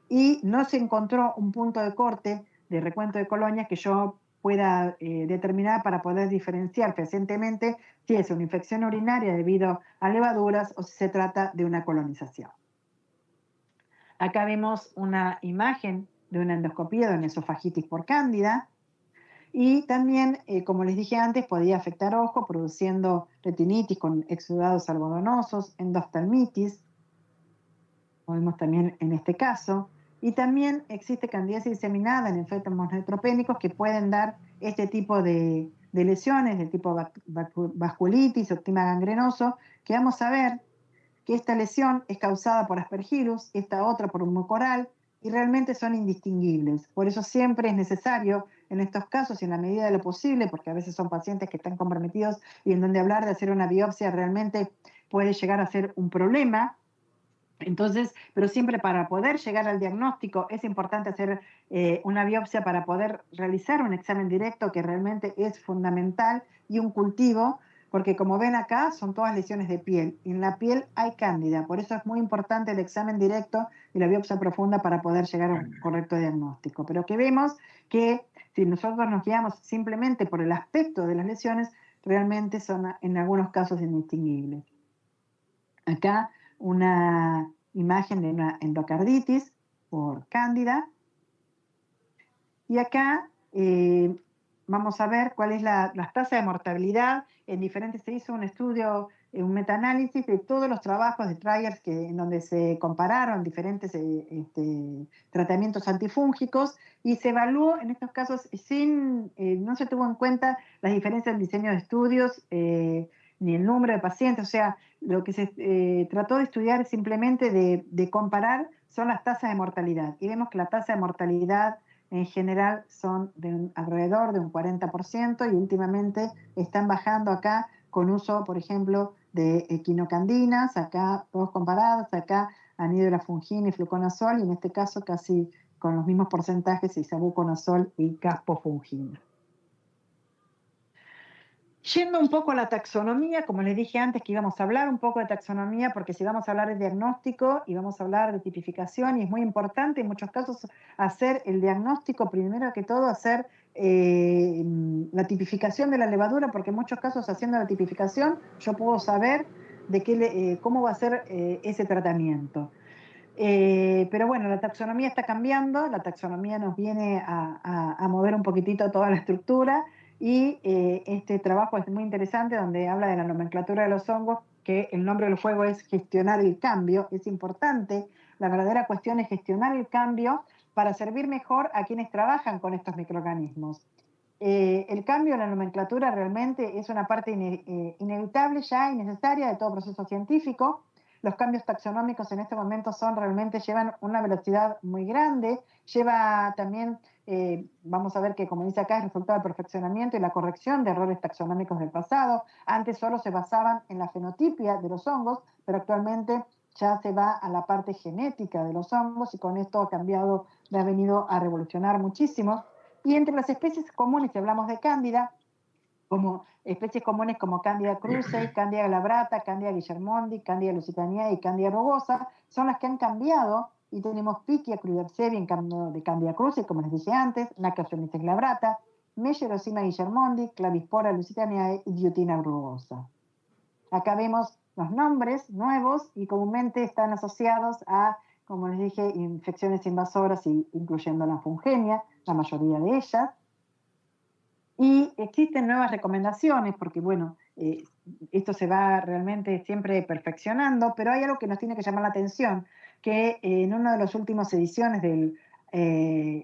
[SPEAKER 2] Y no se encontró un punto de corte de recuento de colonias que yo pueda determinar para poder diferenciar fehacientemente si es una infección urinaria debido a levaduras o si se trata de una colonización. Acá vemos una imagen de una endoscopía de una esofagitis por cándida y también, como les dije antes, podía afectar ojo produciendo retinitis con exudados algodonosos, endoftalmitis, como vemos también en este caso, y también existe candidiasis diseminada en enfermos neutropénicos que pueden dar este tipo de lesiones de tipo vasculitis o clima gangrenoso, que vamos a ver que esta lesión es causada por Aspergillus, esta otra por un mucoral, y realmente son indistinguibles. Por eso siempre es necesario, en estos casos y en la medida de lo posible, porque a veces son pacientes que están comprometidos y en donde hablar de hacer una biopsia realmente puede llegar a ser un problema. Entonces, pero siempre para poder llegar al diagnóstico es importante hacer una biopsia para poder realizar un examen directo que realmente es fundamental y un cultivo, porque como ven acá son todas lesiones de piel y en la piel hay cándida, por eso es muy importante el examen directo y la biopsia profunda para poder llegar a un correcto diagnóstico. Pero que vemos que si nosotros nos guiamos simplemente por el aspecto de las lesiones, realmente son en algunos casos indistinguibles. Acá una imagen de una endocarditis por cándida. Y acá vamos a ver cuál es la tasa de mortalidad. Se hizo un estudio, un metaanálisis de todos los trabajos de Tryers en donde se compararon diferentes tratamientos antifúngicos y se evaluó en estos casos no se tuvo en cuenta las diferencias en diseño de estudios ni el número de pacientes, o sea, lo que se trató de estudiar es simplemente de comparar son las tasas de mortalidad. Y vemos que la tasa de mortalidad en general son alrededor de un 40% y últimamente están bajando acá con uso, por ejemplo, de equinocandinas, acá todos comparados, acá anhidrofungina y fluconazol, y en este caso casi con los mismos porcentajes isavuconazol y caspofungina. Yendo un poco a la taxonomía, como les dije antes que íbamos a hablar un poco de taxonomía, porque si vamos a hablar de diagnóstico y vamos a hablar de tipificación, y es muy importante en muchos casos hacer el diagnóstico, primero que todo hacer la tipificación de la levadura, porque en muchos casos haciendo la tipificación yo puedo saber cómo va a ser ese tratamiento. Pero bueno, la taxonomía está cambiando, la taxonomía nos viene a mover un poquitito toda la estructura y este trabajo es muy interesante donde habla de la nomenclatura de los hongos, que el nombre del juego es gestionar el cambio, es importante, la verdadera cuestión es gestionar el cambio para servir mejor a quienes trabajan con estos microorganismos. El cambio en la nomenclatura realmente es una parte inevitable ya y necesaria de todo proceso científico. los cambios taxonómicos en este momento llevan una velocidad muy grande, lleva también, vamos a ver que como dice acá, es resultado del perfeccionamiento y la corrección de errores taxonómicos del pasado. Antes solo se basaban en la fenotipia de los hongos, pero actualmente ya se va a la parte genética de los hongos y con esto ha cambiado, ha venido a revolucionar muchísimo. Y entre las especies comunes, si hablamos de cándida, como especies comunes como Candida cruzi, Candida glabrata, Candida guillermondi, Candida lusitania y Candida rugosa, son las que han cambiado y tenemos Pichia crudercevi en cambio de Candida cruzi, como les dije antes, Nacrocemnices glabrata, Meyerosima guillermondi, Clavispora lusitaniae y Diotina rugosa. Acá vemos los nombres nuevos y comúnmente están asociados a, como les dije, infecciones invasoras, incluyendo la fungenia, la mayoría de ellas. Y existen nuevas recomendaciones, porque bueno, esto se va realmente siempre perfeccionando, pero hay algo que nos tiene que llamar la atención, que en una de las últimas ediciones del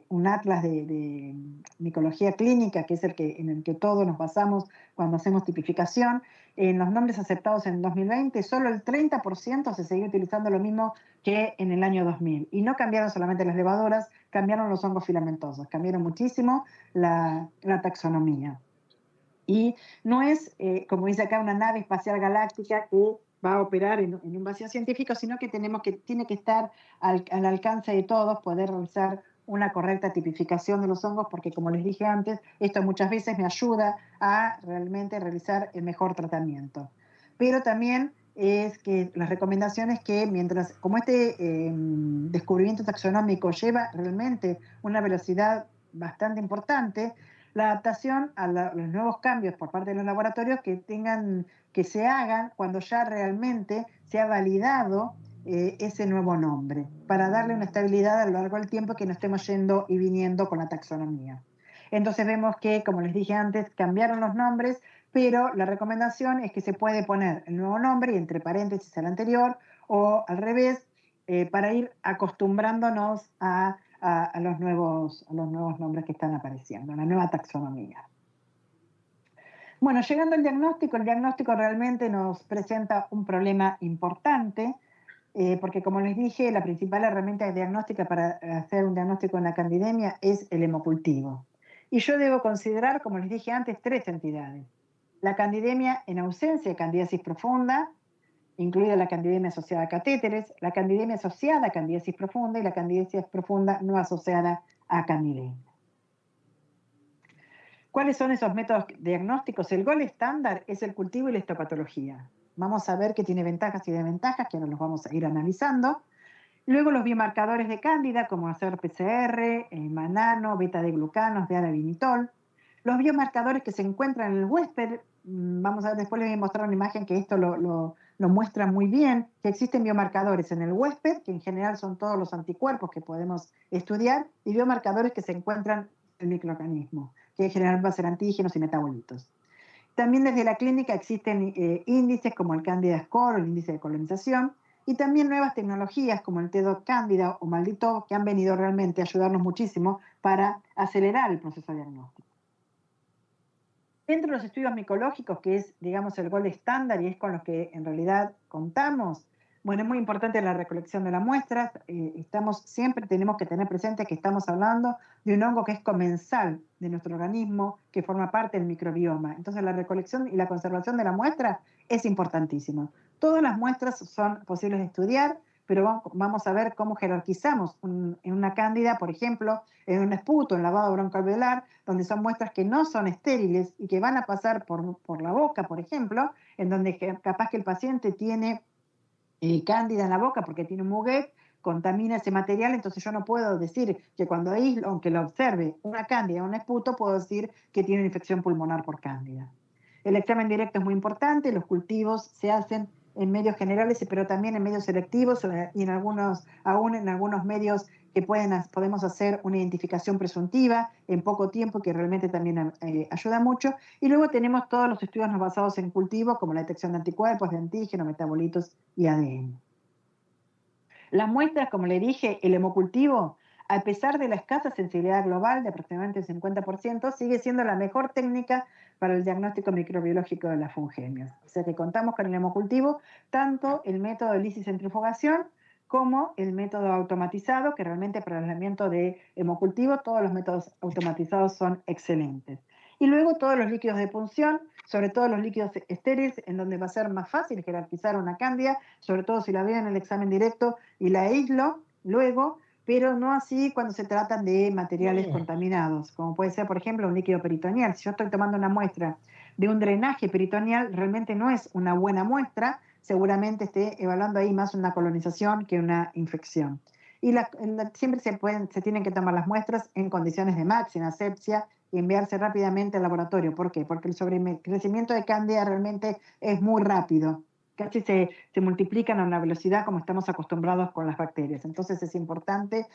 [SPEAKER 2] un atlas de micología clínica, que es en el que todos nos basamos cuando hacemos tipificación, en los nombres aceptados en 2020, solo el 30% se seguía utilizando lo mismo que en el año 2000. Y no cambiaron solamente las levaduras, cambiaron los hongos filamentosos, cambiaron muchísimo la taxonomía. Y no es, como dice acá, una nave espacial galáctica que va a operar en un vacío científico, sino que tiene que estar al alcance de todos, poder realizar una correcta tipificación de los hongos, porque como les dije antes, esto muchas veces me ayuda a realmente realizar el mejor tratamiento. Pero también es que las recomendaciones que mientras, como este descubrimiento taxonómico lleva realmente una velocidad bastante importante, la adaptación a los nuevos cambios por parte de los laboratorios que se hagan cuando ya realmente se ha validado ese nuevo nombre, para darle una estabilidad a lo largo del tiempo que no estemos yendo y viniendo con la taxonomía. Entonces vemos que, como les dije antes, cambiaron los nombres, pero la recomendación es que se puede poner el nuevo nombre y entre paréntesis el anterior, o al revés, para ir acostumbrándonos a los nuevos nombres que están apareciendo, la nueva taxonomía. Bueno, llegando al diagnóstico, el diagnóstico realmente nos presenta un problema importante, porque como les dije, la principal herramienta diagnóstica para hacer un diagnóstico en la candidemia es el hemocultivo. Y yo debo considerar, como les dije antes, tres entidades. La candidemia en ausencia de candidiasis profunda, incluida la candidemia asociada a catéteres, la candidemia asociada a candidiasis profunda y la candidiasis profunda no asociada a candidemia. ¿Cuáles son esos métodos diagnósticos? El gol estándar es el cultivo y la histopatología. Vamos a ver que tiene ventajas y desventajas, que ahora los vamos a ir analizando. Luego los biomarcadores de cándida, como hacer PCR, manano, beta de glucanos, de arabinitol. Los biomarcadores que se encuentran en el huésped, vamos a ver, después les voy a mostrar una imagen que esto lo muestra muy bien, que existen biomarcadores en el huésped, que en general son todos los anticuerpos que podemos estudiar, y biomarcadores que se encuentran en el microorganismo, que en general van a ser antígenos y metabolitos. También desde la clínica existen índices como el Candida Score, el índice de colonización, y también nuevas tecnologías como el TEDOC Candida o Maldito, que han venido realmente a ayudarnos muchísimo para acelerar el proceso diagnóstico. Dentro de los estudios micológicos, que es, digamos, el gol estándar y es con los que en realidad contamos, bueno, es muy importante la recolección de la muestra. Siempre tenemos que tener presente que estamos hablando de un hongo que es comensal de nuestro organismo, que forma parte del microbioma. Entonces la recolección y la conservación de la muestra es importantísima. Todas las muestras son posibles de estudiar, pero vamos a ver cómo jerarquizamos en una cándida, por ejemplo, en un esputo, en lavado broncoalveolar, donde son muestras que no son estériles y que van a pasar por la boca, por ejemplo, en donde capaz que el paciente tiene cándida en la boca porque tiene un muguet, contamina ese material, entonces yo no puedo decir que cuando aíslo, aunque lo observe una cándida en un esputo, puedo decir que tiene una infección pulmonar por cándida. El examen directo es muy importante, los cultivos se hacen en medios generales, pero también en medios selectivos y aún en algunos medios que podemos hacer una identificación presuntiva en poco tiempo, que realmente también ayuda mucho. Y luego tenemos todos los estudios basados en cultivo, como la detección de anticuerpos, de antígenos, metabolitos y ADN. Las muestras, como le dije, el hemocultivo, a pesar de la escasa sensibilidad global de aproximadamente el 50%, sigue siendo la mejor técnica para el diagnóstico microbiológico de las fungemias. O sea que contamos con el hemocultivo, tanto el método de lisicentrifugación como el método automatizado, que realmente para el aislamiento de hemocultivo todos los métodos automatizados son excelentes. Y luego todos los líquidos de punción, sobre todo los líquidos estériles, en donde va a ser más fácil jerarquizar una cándida, sobre todo si la veo en el examen directo y la aíslo luego, pero no así cuando se tratan de materiales contaminados, como puede ser, por ejemplo, un líquido peritoneal. Si yo estoy tomando una muestra de un drenaje peritoneal, realmente no es una buena muestra, seguramente esté evaluando ahí más una colonización que una infección. Y siempre se tienen que tomar las muestras en condiciones de máxima asepsia y enviarse rápidamente al laboratorio. ¿Por qué? Porque el sobrecrecimiento de cándida realmente es muy rápido. Casi se multiplican a una velocidad como estamos acostumbrados con las bacterias. Entonces es importante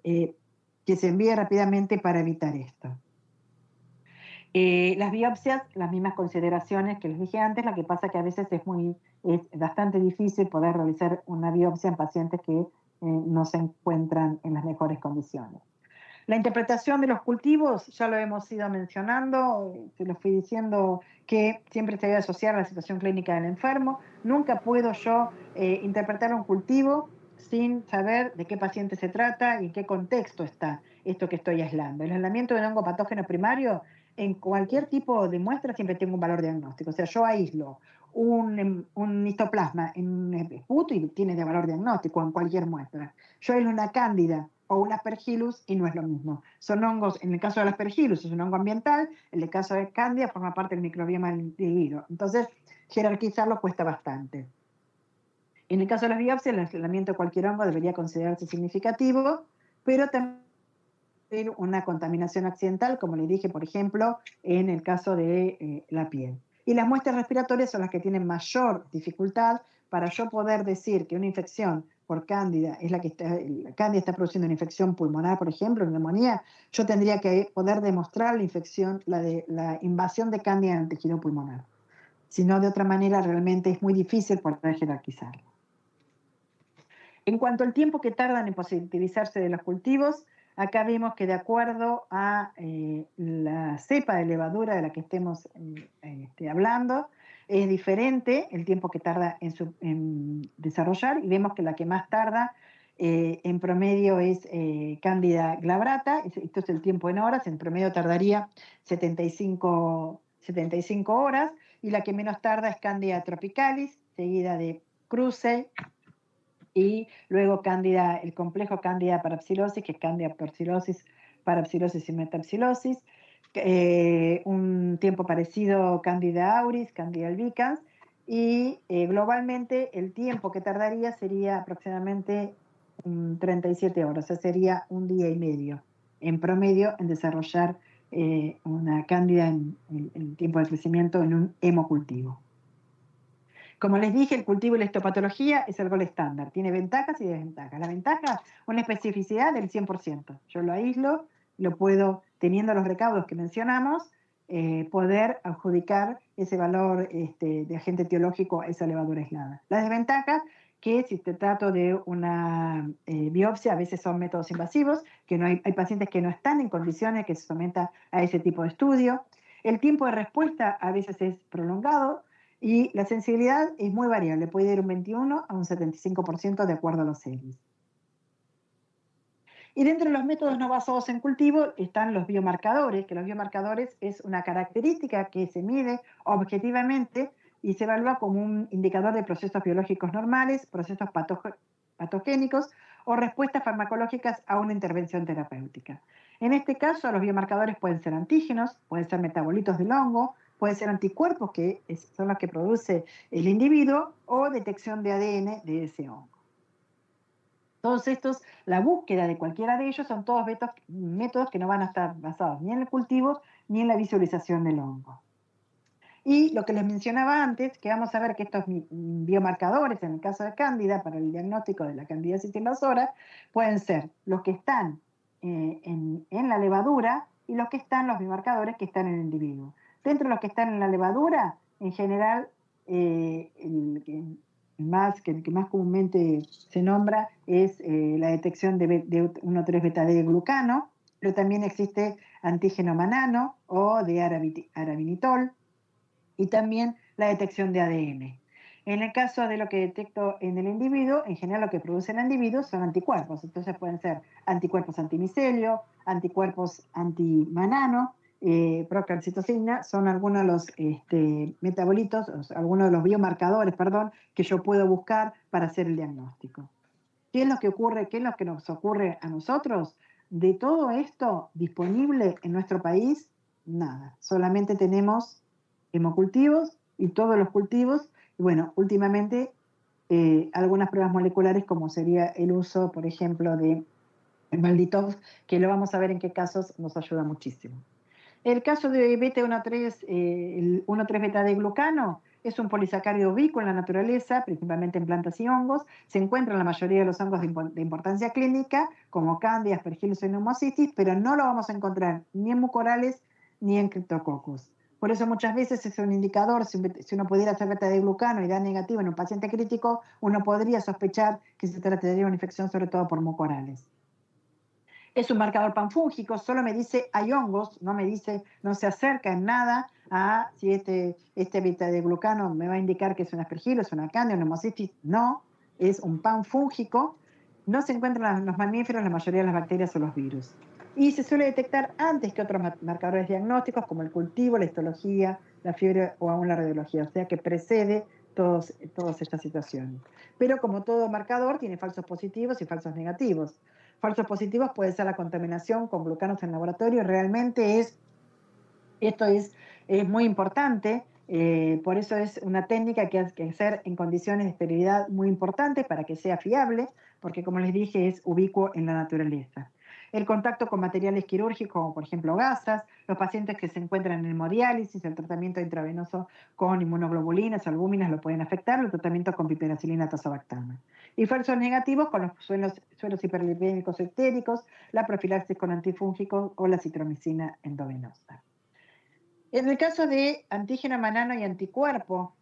[SPEAKER 2] que se envíe rápidamente para evitar esto. Las biopsias, las mismas consideraciones que les dije antes, lo que pasa es que a veces es bastante difícil poder realizar una biopsia en pacientes que no se encuentran en las mejores condiciones. La interpretación de los cultivos, ya lo hemos ido mencionando, te lo fui diciendo que siempre se debe asociar a la situación clínica del enfermo. Nunca puedo yo interpretar un cultivo sin saber de qué paciente se trata y en qué contexto está esto que estoy aislando. El aislamiento de un hongo patógeno primario, en cualquier tipo de muestra siempre tengo un valor diagnóstico. O sea, yo aíslo un histoplasma en un esputo y tiene de valor diagnóstico en cualquier muestra. Yo aíslo una cándida o un aspergillus y no es lo mismo. Son hongos, en el caso del aspergillus es un hongo ambiental, en el caso de cándida forma parte del microbioma del hilo. Entonces, jerarquizarlo cuesta bastante. En el caso de las biopsias, el aislamiento de cualquier hongo debería considerarse significativo, pero también una contaminación accidental, como le dije, por ejemplo, en el caso de la piel. Y las muestras respiratorias son las que tienen mayor dificultad para yo poder decir que una infección por cándida es la cándida está produciendo una infección pulmonar, por ejemplo, una neumonía. Yo tendría que poder demostrar la infección, la invasión de cándida en el tejido pulmonar. Si no, de otra manera, realmente es muy difícil poder jerarquizarlo. En cuanto al tiempo que tardan en positivizarse de los cultivos, acá vemos que de acuerdo a la cepa de levadura de la que estemos hablando, es diferente el tiempo que tarda en desarrollar, y vemos que la que más tarda en promedio es Candida glabrata. Esto es el tiempo en horas, en promedio tardaría 75 horas, y la que menos tarda es Candida tropicalis, seguida de Cruce, y luego Cándida, el complejo Cándida parapsilosis, que es Cándida torsilosis, parapsilosis y metapsilosis, un tiempo parecido Cándida auris, Cándida albicans, y globalmente el tiempo que tardaría sería aproximadamente 37 horas, o sea, sería un día y medio en promedio en desarrollar una cándida en tiempo de crecimiento en un hemocultivo. Como les dije, el cultivo y la histopatología es el gol estándar. Tiene ventajas y desventajas. La ventaja, una especificidad del 100%. Yo lo aíslo, lo puedo, teniendo los recaudos que mencionamos, poder adjudicar ese valor de agente etiológico a esa levadura aislada. La desventaja, que si te trato de una biopsia, a veces son métodos invasivos, que no hay pacientes que no están en condiciones que se someta a ese tipo de estudio. El tiempo de respuesta a veces es prolongado, y la sensibilidad es muy variable, puede ir un 21 a un 75% de acuerdo a los ELIS. Y dentro de los métodos no basados en cultivo están los biomarcadores, que los biomarcadores es una característica que se mide objetivamente y se evalúa como un indicador de procesos biológicos normales, procesos patogénicos o respuestas farmacológicas a una intervención terapéutica. En este caso, los biomarcadores pueden ser antígenos, pueden ser metabolitos del hongo, pueden ser anticuerpos, que son los que produce el individuo, o detección de ADN de ese hongo. Todos estos, la búsqueda de cualquiera de ellos son todos métodos que no van a estar basados ni en el cultivo ni en la visualización del hongo. Y lo que les mencionaba antes, que vamos a ver que estos biomarcadores, en el caso de Cándida, para el diagnóstico de la candidiasis invasora, pueden ser los que están en la levadura y los biomarcadores que están en el individuo. Dentro de los que están en la levadura, en general, el que más comúnmente se nombra es la detección de 1,3-beta-D-glucano, pero también existe antígeno manano o de arabinitol y también la detección de ADN. En el caso de lo que detecto en el individuo, en general lo que produce el individuo son anticuerpos, entonces pueden ser anticuerpos antimicelio, anticuerpos antimanano, procalcitocina, son algunos de los metabolitos, algunos de los biomarcadores, perdón, que yo puedo buscar para hacer el diagnóstico. ¿Qué es lo que ocurre? ¿Qué es lo que nos ocurre a nosotros? De todo esto disponible en nuestro país, nada. Solamente tenemos hemocultivos y todos los cultivos. Y bueno, últimamente algunas pruebas moleculares como sería el uso, por ejemplo, de Malditov, que lo vamos a ver en qué casos nos ayuda muchísimo. El caso de beta-1,3, el 1,3-beta-D-glucano, es un polisacárido ubicuo en la naturaleza, principalmente en plantas y hongos. Se encuentra en la mayoría de los hongos de importancia clínica, como Candida, Aspergillus y Pneumocystis, pero no lo vamos a encontrar ni en mucorales ni en Cryptococcus. Por eso muchas veces es un indicador, si uno pudiera hacer beta-D-glucano y da negativo en un paciente crítico, uno podría sospechar que se trataría de una infección sobre todo por mucorales. Es un marcador panfúngico, solo me dice hay hongos, no me dice, no se acerca en nada a si este beta-D-glucano me va a indicar que es un aspergilo, es una cándida, una pneumocystis. No, es un panfúngico. No se encuentran en los mamíferos la mayoría de las bacterias o los virus. Y se suele detectar antes que otros marcadores diagnósticos como el cultivo, la histología, la fiebre o aún la radiología, o sea que precede todas estas situaciones. Pero como todo marcador tiene falsos positivos y falsos negativos. Falsos positivos puede ser la contaminación con glucanos en laboratorio. Realmente esto es muy importante, por eso es una técnica que hay que hacer en condiciones de esterilidad muy importantes para que sea fiable, porque como les dije es ubicuo en la naturaleza. El contacto con materiales quirúrgicos, como por ejemplo gasas, los pacientes que se encuentran en hemodiálisis, el tratamiento intravenoso con inmunoglobulinas, albúminas lo pueden afectar, el tratamiento con piperacilina, tazobactama. Y falsos negativos con los suelos hiperlipémicos estéricos, la profilaxis con antifúngicos o la citromicina endovenosa. En el caso de antígeno manano y anticuerpo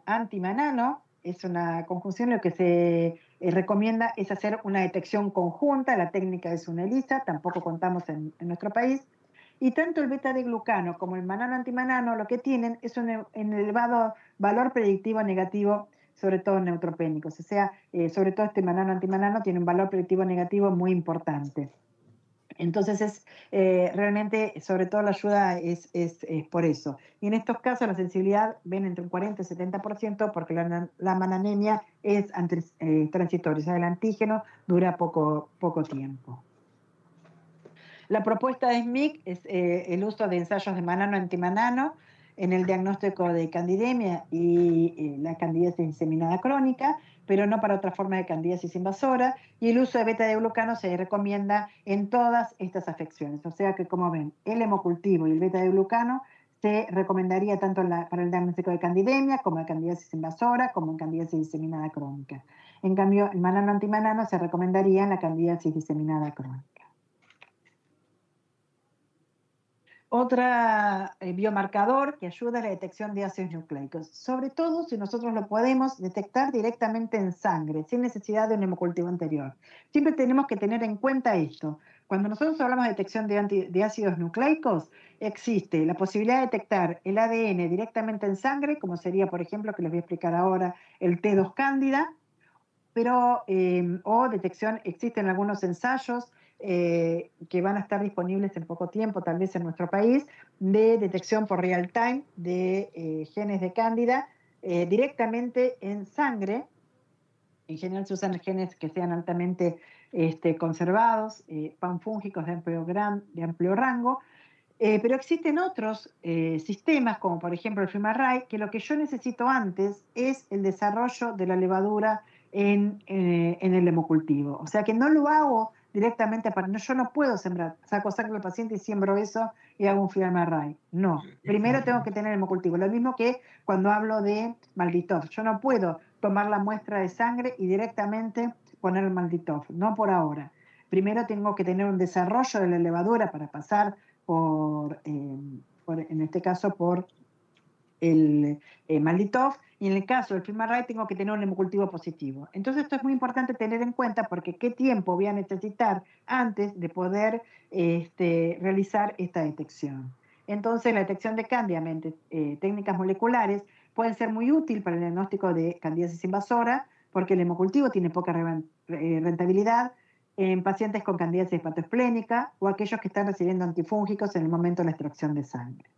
[SPEAKER 2] antimanano, es una conjunción, lo que se recomienda es hacer una detección conjunta, la técnica es una ELISA, tampoco contamos en nuestro país, y tanto el beta-D-glucano como el manano antimanano lo que tienen es un elevado valor predictivo negativo, sobre todo en neutropénicos, o sea, sobre todo este manano antimanano tiene un valor predictivo negativo muy importante. Entonces realmente, sobre todo la ayuda es por eso. Y en estos casos la sensibilidad ven entre un 40 y 70% porque la mananemia es transitoria, o sea, el antígeno dura poco tiempo. La propuesta de SMIC es el uso de ensayos de manano-antimanano en el diagnóstico de candidemia y la candidiasis diseminada crónica, pero no para otra forma de candidiasis invasora, y el uso de beta-D-glucano se recomienda en todas estas afecciones. O sea que, como ven, el hemocultivo y el beta-D-glucano se recomendaría tanto para el diagnóstico de candidemia como de candidiasis invasora, como en candidiasis diseminada crónica. En cambio, el manano-antimanano se recomendaría en la candidiasis diseminada crónica. Otra biomarcador que ayuda a la detección de ácidos nucleicos, sobre todo si nosotros lo podemos detectar directamente en sangre, sin necesidad de un hemocultivo anterior. Siempre tenemos que tener en cuenta esto. Cuando nosotros hablamos de detección de ácidos nucleicos, existe la posibilidad de detectar el ADN directamente en sangre, como sería, por ejemplo, que les voy a explicar ahora, el T2 cándida, pero, o detección, existen algunos ensayos que van a estar disponibles en poco tiempo, tal vez en nuestro país, de detección por real time de genes de cándida directamente en sangre. En general se usan genes que sean altamente conservados, panfúngicos de amplio rango, pero existen otros sistemas, como por ejemplo el FilmArray, que lo que yo necesito antes es el desarrollo de la levadura en el hemocultivo. O sea que no lo hago directamente yo no puedo sembrar, saco sangre al paciente y siembro eso y hago un FilmArray. No, primero tengo que tener el hemocultivo. Lo mismo que cuando hablo de Malditov. Yo no puedo tomar la muestra de sangre y directamente poner el Malditov, no por ahora. Primero tengo que tener un desarrollo de la levadura para pasar en este caso por el Malditoff, y en el caso del FilmArray tengo que tener un hemocultivo positivo. Entonces esto es muy importante tener en cuenta porque qué tiempo voy a necesitar antes de poder realizar esta detección. Entonces la detección de Candida mediante técnicas moleculares puede ser muy útil para el diagnóstico de candidiasis invasora porque el hemocultivo tiene poca rentabilidad en pacientes con candidiasis hepatoesplénica o aquellos que están recibiendo antifúngicos en el momento de la extracción de sangre.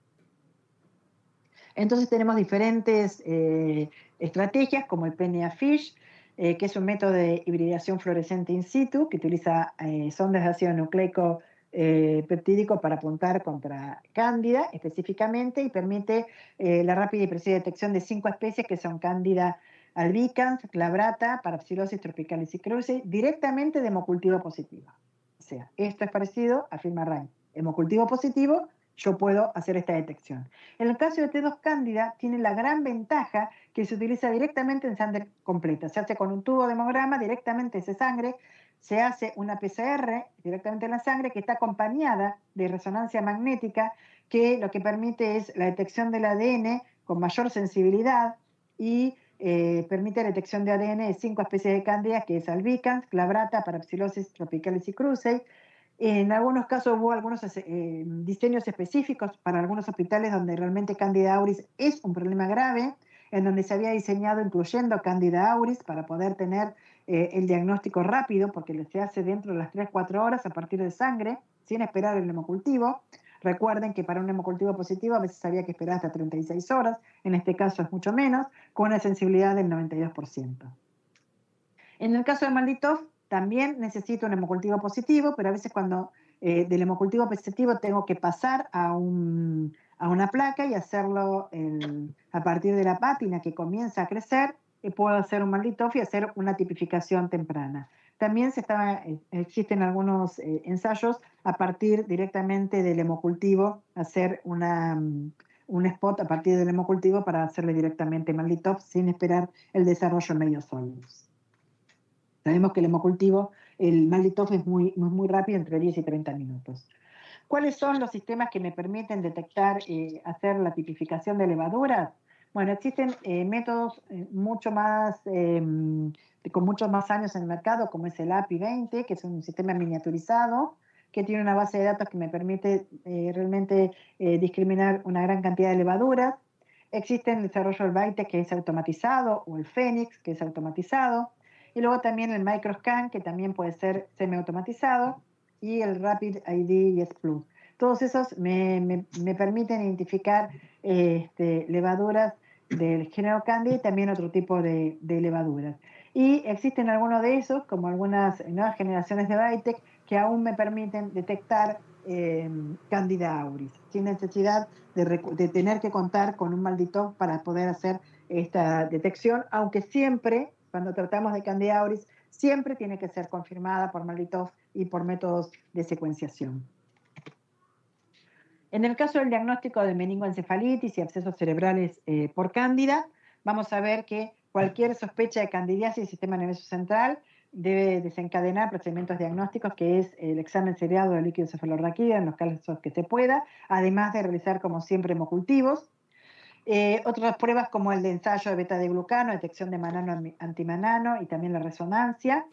[SPEAKER 2] Entonces tenemos diferentes estrategias como el PNA-FISH, que es un método de hibridación fluorescente in situ que utiliza sondas de ácido nucleico peptídico para apuntar contra Cándida específicamente y permite la rápida y precisa detección de 5 especies que son Cándida albicans, glabrata, Parapsilosis tropicalis y cruzi, directamente de hemocultivo positivo. O sea, esto es parecido a FilmArray. Hemocultivo positivo, yo puedo hacer esta detección. En el caso de T2 Cándida, tiene la gran ventaja que se utiliza directamente en sangre completa. Se hace con un tubo de hemograma, directamente esa sangre, se hace una PCR directamente en la sangre que está acompañada de resonancia magnética, que lo que permite es la detección del ADN con mayor sensibilidad y permite la detección de ADN de 5 especies de Cándida, que es albicans, glabrata, Parapsilosis tropicalis y cruzi. En algunos casos hubo algunos diseños específicos para algunos hospitales donde realmente Candida auris es un problema grave, en donde se había diseñado incluyendo Candida auris para poder tener el diagnóstico rápido, porque se hace dentro de las 3-4 horas a partir de sangre, sin esperar el hemocultivo. Recuerden que para un hemocultivo positivo a veces había que esperar hasta 36 horas, en este caso es mucho menos, con una sensibilidad del 92%. En el caso de Malditoff, también necesito un hemocultivo positivo, pero a veces cuando del hemocultivo positivo tengo que pasar a una placa y hacerlo a partir de la pátina que comienza a crecer, puedo hacer un Malditoff y hacer una tipificación temprana. También existen algunos ensayos a partir directamente del hemocultivo, hacer un spot a partir del hemocultivo para hacerle directamente Malditoff sin esperar el desarrollo en medios sólidos. Sabemos que el hemocultivo, el Malditoff es muy rápido, entre 10 y 30 minutos. ¿Cuáles son los sistemas que me permiten detectar y hacer la tipificación de levaduras? Bueno, existen métodos con muchos más años en el mercado, como es el API20, que es un sistema miniaturizado, que tiene una base de datos que me permite realmente discriminar una gran cantidad de levaduras. Existe el desarrollo del BITE, que es automatizado, o el Phoenix, que es automatizado. Y luego también el Microscan, que también puede ser semiautomatizado, y el Rapid ID Yes Plus. Todos esos me permiten identificar levaduras del género Candida y también otro tipo de levaduras. Y existen algunos de esos, como algunas nuevas generaciones de Bitec, que aún me permiten detectar Candida auris, sin necesidad de tener que contar con un Malditoff para poder hacer esta detección, aunque siempre, cuando tratamos de Candida auris, siempre tiene que ser confirmada por Malditoff y por métodos de secuenciación. En el caso del diagnóstico de meningoencefalitis y abscesos cerebrales por Cándida, vamos a ver que cualquier sospecha de candidiasis del sistema nervioso central debe desencadenar procedimientos diagnósticos, que es el examen seriado del líquido cefalorraquídeo en los casos que se pueda, además de realizar, como siempre, hemocultivos. Otras pruebas como el de ensayo de beta-de-glucano, detección de manano-antimanano y también la resonancia,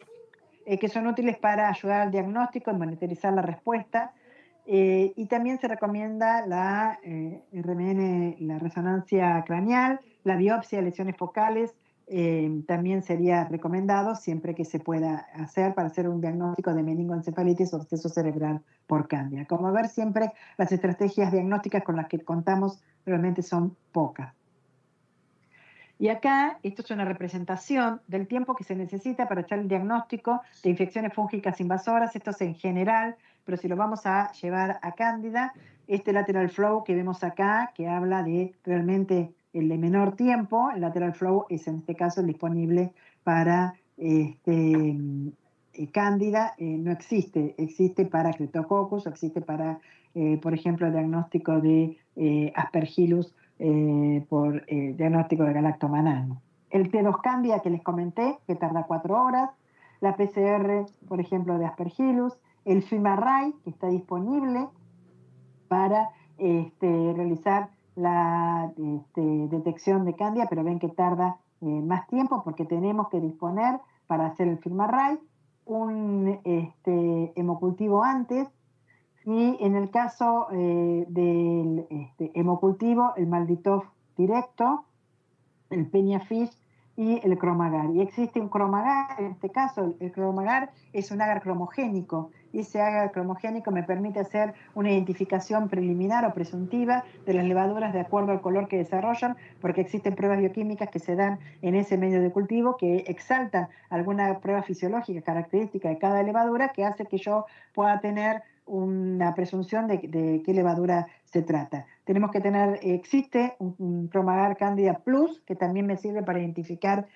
[SPEAKER 2] que son útiles para ayudar al diagnóstico y monitorizar la respuesta. Y también se recomienda la RMN, la resonancia craneal, la biopsia de lesiones focales, también sería recomendado siempre que se pueda hacer para hacer un diagnóstico de meningoencefalitis o absceso cerebral por Cándida. Como ver, siempre las estrategias diagnósticas con las que contamos realmente son pocas. Y acá, esto es una representación del tiempo que se necesita para hacer el diagnóstico de infecciones fúngicas invasoras. Esto es en general, pero si lo vamos a llevar a Cándida, este lateral flow que vemos acá, que habla de realmente el de menor tiempo, el lateral flow es en este caso el disponible para Cándida, no existe. Existe para Cryptococcus, existe para, por ejemplo, el diagnóstico de Aspergillus, por diagnóstico de galactomanano. El T2 Cándida que les comenté, que tarda 4 horas, la PCR, por ejemplo, de Aspergillus, el FilmArray, que está disponible para realizar la detección de cándida, pero ven que tarda más tiempo porque tenemos que disponer para hacer el FilmArray un hemocultivo antes, y en el caso del hemocultivo, el Malditov directo, el Peñafish y el Cromagar. Y existe un Cromagar, en este caso el Cromagar es un agar cromogénico, y ese agar cromogénico me permite hacer una identificación preliminar o presuntiva de las levaduras de acuerdo al color que desarrollan, porque existen pruebas bioquímicas que se dan en ese medio de cultivo que exaltan alguna prueba fisiológica característica de cada levadura que hace que yo pueda tener una presunción de qué levadura se trata. Tenemos que tener, existe un Cromagar Candida Plus que también me sirve para identificar,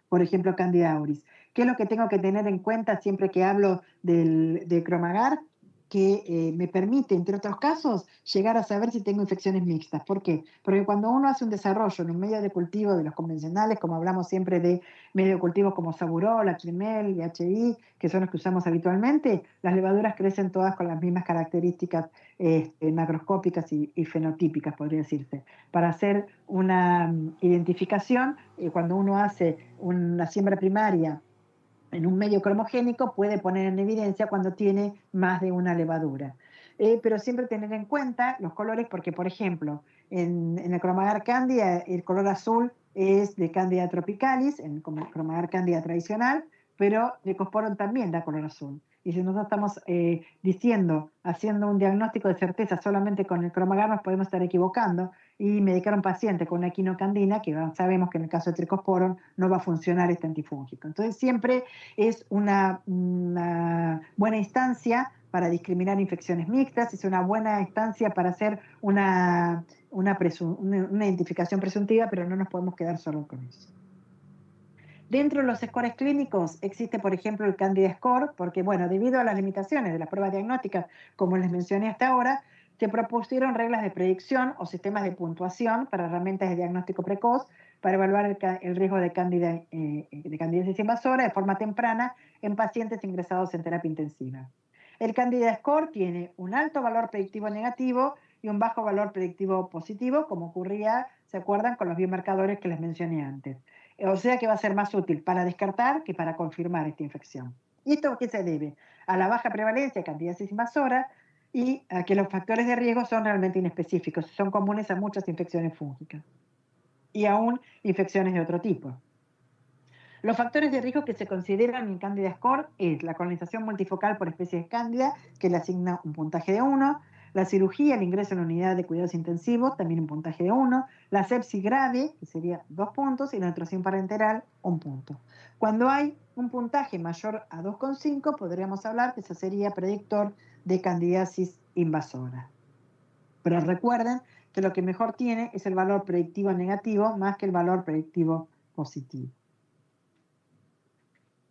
[SPEAKER 2] por ejemplo, Candida auris. ¿Qué es lo que tengo que tener en cuenta siempre que hablo de Cromagar? Que me permite, entre otros casos, llegar a saber si tengo infecciones mixtas. ¿Por qué? Porque cuando uno hace un desarrollo en un medio de cultivo de los convencionales, como hablamos siempre de medio de cultivo como Saburol, Acrimel y HI, que son los que usamos habitualmente, las levaduras crecen todas con las mismas características macroscópicas y fenotípicas, podría decirse. Para hacer una identificación, cuando uno hace una siembra primaria en un medio cromogénico, puede poner en evidencia cuando tiene más de una levadura. Pero siempre tener en cuenta los colores porque, por ejemplo, en el Cromagar Candida, el color azul es de Candida tropicalis, en el Cromagar Candida tradicional, pero Lecosporum también da color azul. Y si nosotros estamos haciendo un diagnóstico de certeza solamente con el Cromagar, nos podemos estar equivocando y medicar a un paciente con una quinocandina, que sabemos que en el caso de Trichosporum no va a funcionar este antifúngico. Entonces siempre es una buena instancia para discriminar infecciones mixtas, es una buena instancia para hacer una identificación presuntiva, pero no nos podemos quedar solo con eso. Dentro de los scores clínicos existe, por ejemplo, el Candida Score, porque, bueno, debido a las limitaciones de las pruebas diagnósticas, como les mencioné hasta ahora, se propusieron reglas de predicción o sistemas de puntuación para herramientas de diagnóstico precoz para evaluar el riesgo de candidiasis invasora de forma temprana en pacientes ingresados en terapia intensiva. El Candida Score tiene un alto valor predictivo negativo y un bajo valor predictivo positivo, como ocurría, ¿se acuerdan?, con los biomarcadores que les mencioné antes. O sea que va a ser más útil para descartar que para confirmar esta infección. ¿Y esto a qué se debe? A la baja prevalencia de candidiasis invasora y a que los factores de riesgo son realmente inespecíficos, son comunes a muchas infecciones fúngicas y aún infecciones de otro tipo. Los factores de riesgo que se consideran en Candida Score es la colonización multifocal por especies de Candida, que le asigna un puntaje de 1, la cirugía, el ingreso en la unidad de cuidados intensivos, también un puntaje de 1, la sepsis grave, que sería 2 puntos, y la introducción parenteral, 1 punto. Cuando hay un puntaje mayor a 2,5, podríamos hablar que ese sería predictor de candidiasis invasora. Pero recuerden que lo que mejor tiene es el valor predictivo negativo más que el valor predictivo positivo.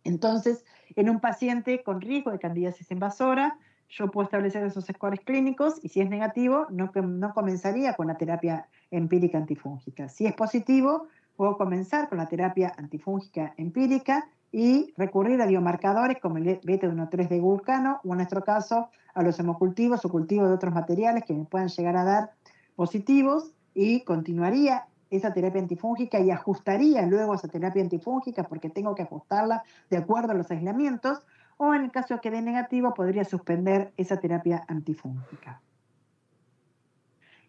[SPEAKER 2] Entonces, en un paciente con riesgo de candidiasis invasora, yo puedo establecer esos scores clínicos y si es negativo, no comenzaría con la terapia empírica antifúngica. Si es positivo, puedo comenzar con la terapia antifúngica empírica y recurrir a biomarcadores como el beta-1,3 de Vulcano o en nuestro caso a los hemocultivos o cultivos de otros materiales que me puedan llegar a dar positivos y continuaría esa terapia antifúngica y ajustaría luego esa terapia antifúngica porque tengo que ajustarla de acuerdo a los aislamientos, o en el caso de que dé negativo podría suspender esa terapia antifúngica.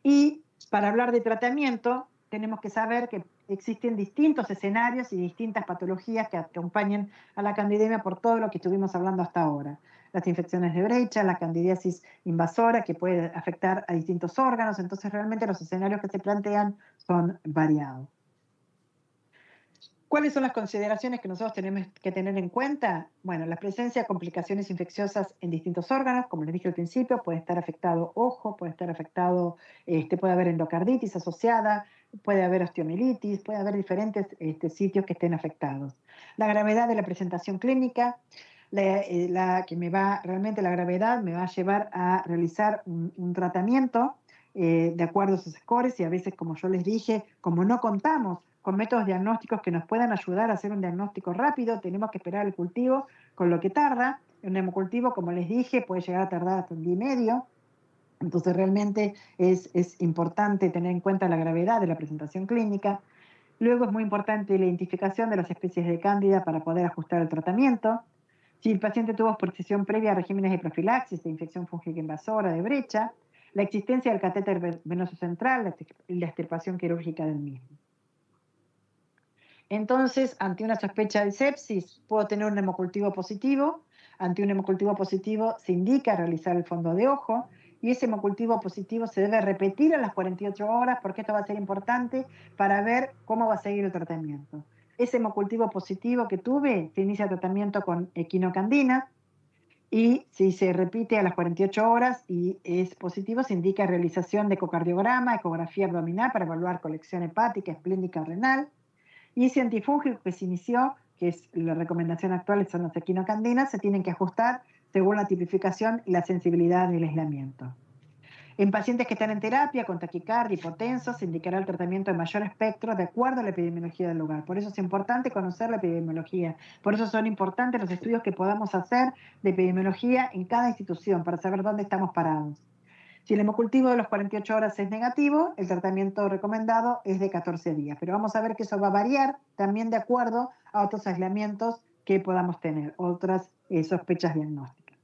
[SPEAKER 2] Y para hablar de tratamiento tenemos que saber que existen distintos escenarios y distintas patologías que acompañan a la candidemia por todo lo que estuvimos hablando hasta ahora. Las infecciones de brecha, la candidiasis invasora que puede afectar a distintos órganos, entonces realmente los escenarios que se plantean son variados. ¿Cuáles son las consideraciones que nosotros tenemos que tener en cuenta? Bueno, la presencia de complicaciones infecciosas en distintos órganos, como les dije al principio, puede estar afectado ojo, puede estar afectado, puede haber endocarditis asociada, puede haber osteomielitis, puede haber diferentes sitios que estén afectados. La gravedad de la presentación clínica, realmente la gravedad me va a llevar a realizar un tratamiento de acuerdo a sus scores y a veces, como yo les dije, como no contamos con métodos diagnósticos que nos puedan ayudar a hacer un diagnóstico rápido, tenemos que esperar el cultivo, con lo que tarda. Un hemocultivo, como les dije, puede llegar a tardar hasta un día y medio. Entonces realmente es importante tener en cuenta la gravedad de la presentación clínica. Luego es muy importante la identificación de las especies de cándida para poder ajustar el tratamiento. Si el paciente tuvo exposición previa a regímenes de profilaxis, de infección fúngica invasora, de brecha, la existencia del catéter venoso central y la extirpación quirúrgica del mismo. Entonces, ante una sospecha de sepsis, puedo tener un hemocultivo positivo. Ante un hemocultivo positivo se indica realizar el fondo de ojo y ese hemocultivo positivo se debe repetir a las 48 horas porque esto va a ser importante para ver cómo va a seguir el tratamiento. Ese hemocultivo positivo que tuve, se inicia tratamiento con equinocandina y si se repite a las 48 horas y es positivo, se indica realización de ecocardiograma, ecografía abdominal para evaluar colección hepática, esplénica, renal. Y ese antifúngico que se inició, que es la recomendación actual, son las equinocandinas, se tienen que ajustar según la tipificación y la sensibilidad del aislamiento. En pacientes que están en terapia con taquicardia, hipotensos, se indicará el tratamiento de mayor espectro de acuerdo a la epidemiología del lugar. Por eso es importante conocer la epidemiología. Por eso son importantes los estudios que podamos hacer de epidemiología en cada institución para saber dónde estamos parados. Si el hemocultivo de las 48 horas es negativo, el tratamiento recomendado es de 14 días. Pero vamos a ver que eso va a variar también de acuerdo a otros aislamientos que podamos tener, otras sospechas diagnósticas.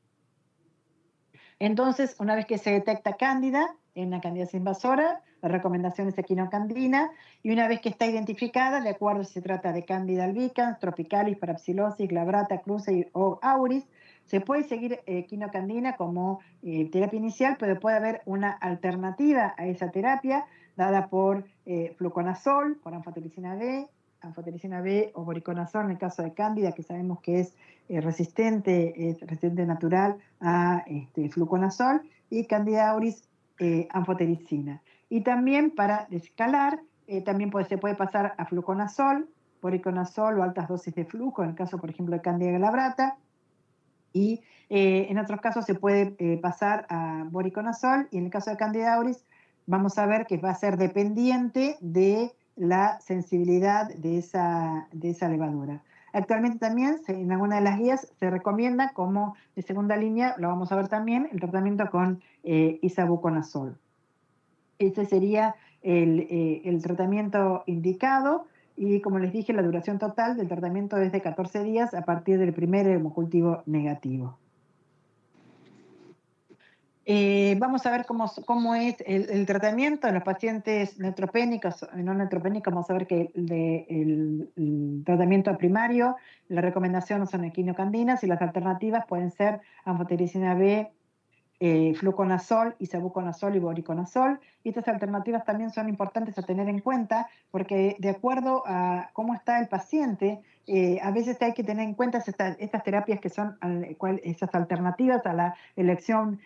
[SPEAKER 2] Entonces, una vez que se detecta cándida, en la candidiasis invasora, la recomendación es equinocandina, y una vez que está identificada, de acuerdo si se trata de cándida albicans, tropicalis, parapsilosis, glabrata, cruzi o auris, se puede seguir equinocandina como terapia inicial, pero puede haber una alternativa a esa terapia dada por fluconazol, por anfotericina B o voriconazol en el caso de cándida, que sabemos que es resistente natural a fluconazol, y Candida auris anfotericina. Y también para escalar, también se puede pasar a fluconazol, voriconazol o altas dosis de fluco, en el caso, por ejemplo, de Candida glabrata, y en otros casos se puede pasar a voriconazol, y en el caso de Candida auris vamos a ver que va a ser dependiente de la sensibilidad de esa levadura. Actualmente también en alguna de las guías se recomienda como de segunda línea, lo vamos a ver también, el tratamiento con isavuconazol. Ese sería el tratamiento indicado y como les dije, la duración total del tratamiento es de 14 días a partir del primer hemocultivo negativo. Vamos a ver cómo es el tratamiento en los pacientes neutropénicos y no neutropénicos. Vamos a ver que el tratamiento primario, la recomendación son equinocandinas y las alternativas pueden ser anfotericina B, fluconazol, isavuconazol y voriconazol. Y estas alternativas también son importantes a tener en cuenta porque de acuerdo a cómo está el paciente, a veces hay que tener en cuenta estas terapias que son esas alternativas a la elección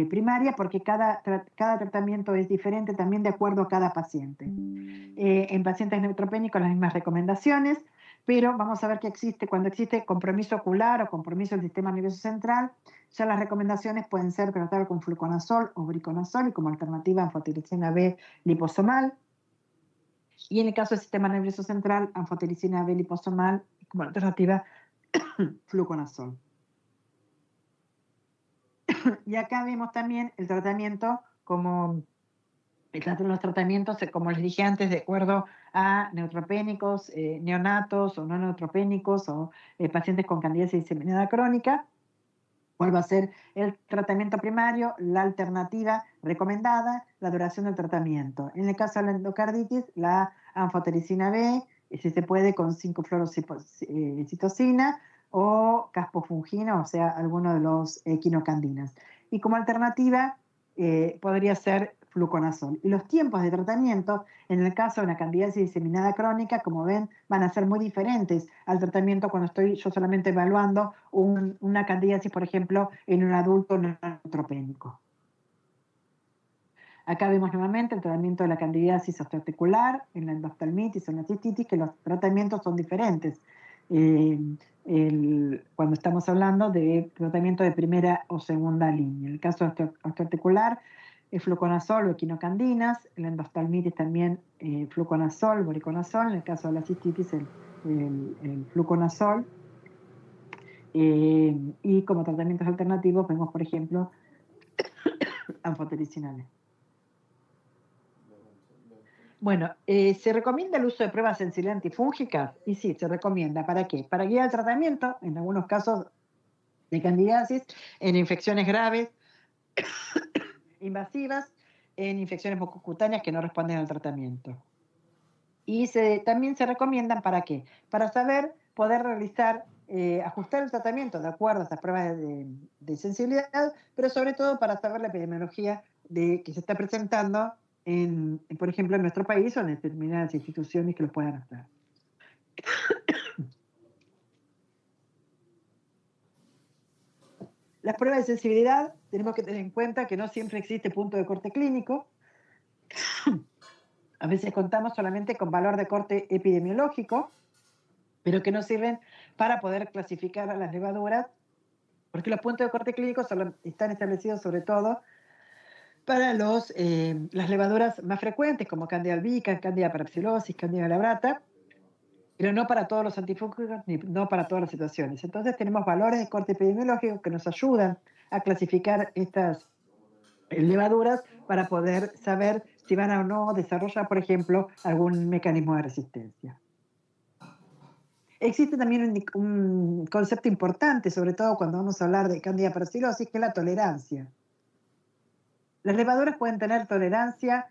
[SPEAKER 2] primaria, porque cada tratamiento es diferente también de acuerdo a cada paciente. En pacientes neutropénicos las mismas recomendaciones, pero vamos a ver que cuando existe compromiso ocular o compromiso del sistema nervioso central, ya las recomendaciones pueden ser tratar con fluconazol o voriconazol y como alternativa anfotericina B liposomal. Y en el caso del sistema nervioso central, anfotericina B liposomal y como alternativa fluconazol. Y acá vemos también el tratamiento los tratamientos, como les dije antes, de acuerdo a neutropénicos, neonatos o no neutropénicos o pacientes con candidiasis diseminada crónica. ¿Cuál va a ser el tratamiento primario? La alternativa recomendada, la duración del tratamiento. En el caso de la endocarditis, la anfotericina B, si se puede con 5-fluorocitosina o caspofungina, o sea, alguno de los equinocandinas. Y como alternativa podría ser fluconazol. Y los tiempos de tratamiento, en el caso de una candidiasis diseminada crónica, como ven, van a ser muy diferentes al tratamiento cuando estoy yo solamente evaluando una candidiasis, por ejemplo, en un adulto no neutropénico. Acá vemos nuevamente el tratamiento de la candidiasis osteoarticular, en la endoftalmitis o en la cistitis, que los tratamientos son diferentes. Cuando estamos hablando de tratamiento de primera o segunda línea. En el caso osteoarticular, fluconazol o equinocandinas, en la endoftalmitis también fluconazol, voriconazol, en el caso de la cistitis el fluconazol. Y como tratamientos alternativos vemos, por ejemplo, anfotericinales. Bueno, ¿se recomienda el uso de pruebas de sensibilidad antifúngicas? Y sí, se recomienda. ¿Para qué? Para guiar el tratamiento, en algunos casos de candidiasis, en infecciones graves, invasivas, en infecciones mucocutáneas que no responden al tratamiento. Y también se recomiendan ¿para qué? Para saber poder realizar, ajustar el tratamiento de acuerdo a estas pruebas de sensibilidad, pero sobre todo para saber la epidemiología que se está presentando, por ejemplo, en nuestro país o en determinadas instituciones que lo puedan hacer. Las pruebas de sensibilidad tenemos que tener en cuenta que no siempre existe punto de corte clínico. A veces contamos solamente con valor de corte epidemiológico, pero que no sirven para poder clasificar a las levaduras, porque los puntos de corte clínico están establecidos sobre todo para las levaduras más frecuentes, como Candida albicans, Candida parapsilosis, Candida glabrata, pero no para todos los antifúngicos ni no para todas las situaciones. Entonces tenemos valores de corte epidemiológico que nos ayudan a clasificar estas levaduras para poder saber si van o no desarrollar, por ejemplo, algún mecanismo de resistencia. Existe también un concepto importante, sobre todo cuando vamos a hablar de Candida parapsilosis, que es la tolerancia. Las levaduras pueden tener tolerancia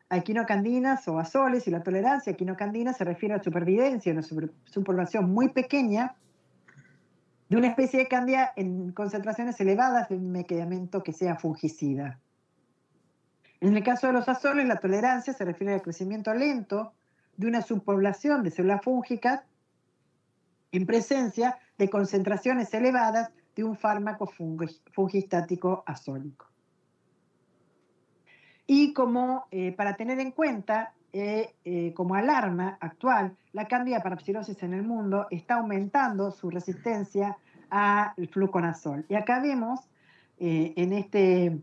[SPEAKER 2] a equinocandinas o azoles, y la tolerancia a equinocandina se refiere a supervivencia, una subpoblación muy pequeña de una especie de Candida en concentraciones elevadas de un medicamento que sea fungicida. En el caso de los azoles, la tolerancia se refiere al crecimiento lento de una subpoblación de células fúngicas en presencia de concentraciones elevadas de un fármaco fungistático azólico. Y como para tener en cuenta, como alarma actual, la Candida parapsilosis en el mundo está aumentando su resistencia al fluconazol. Y acá vemos en este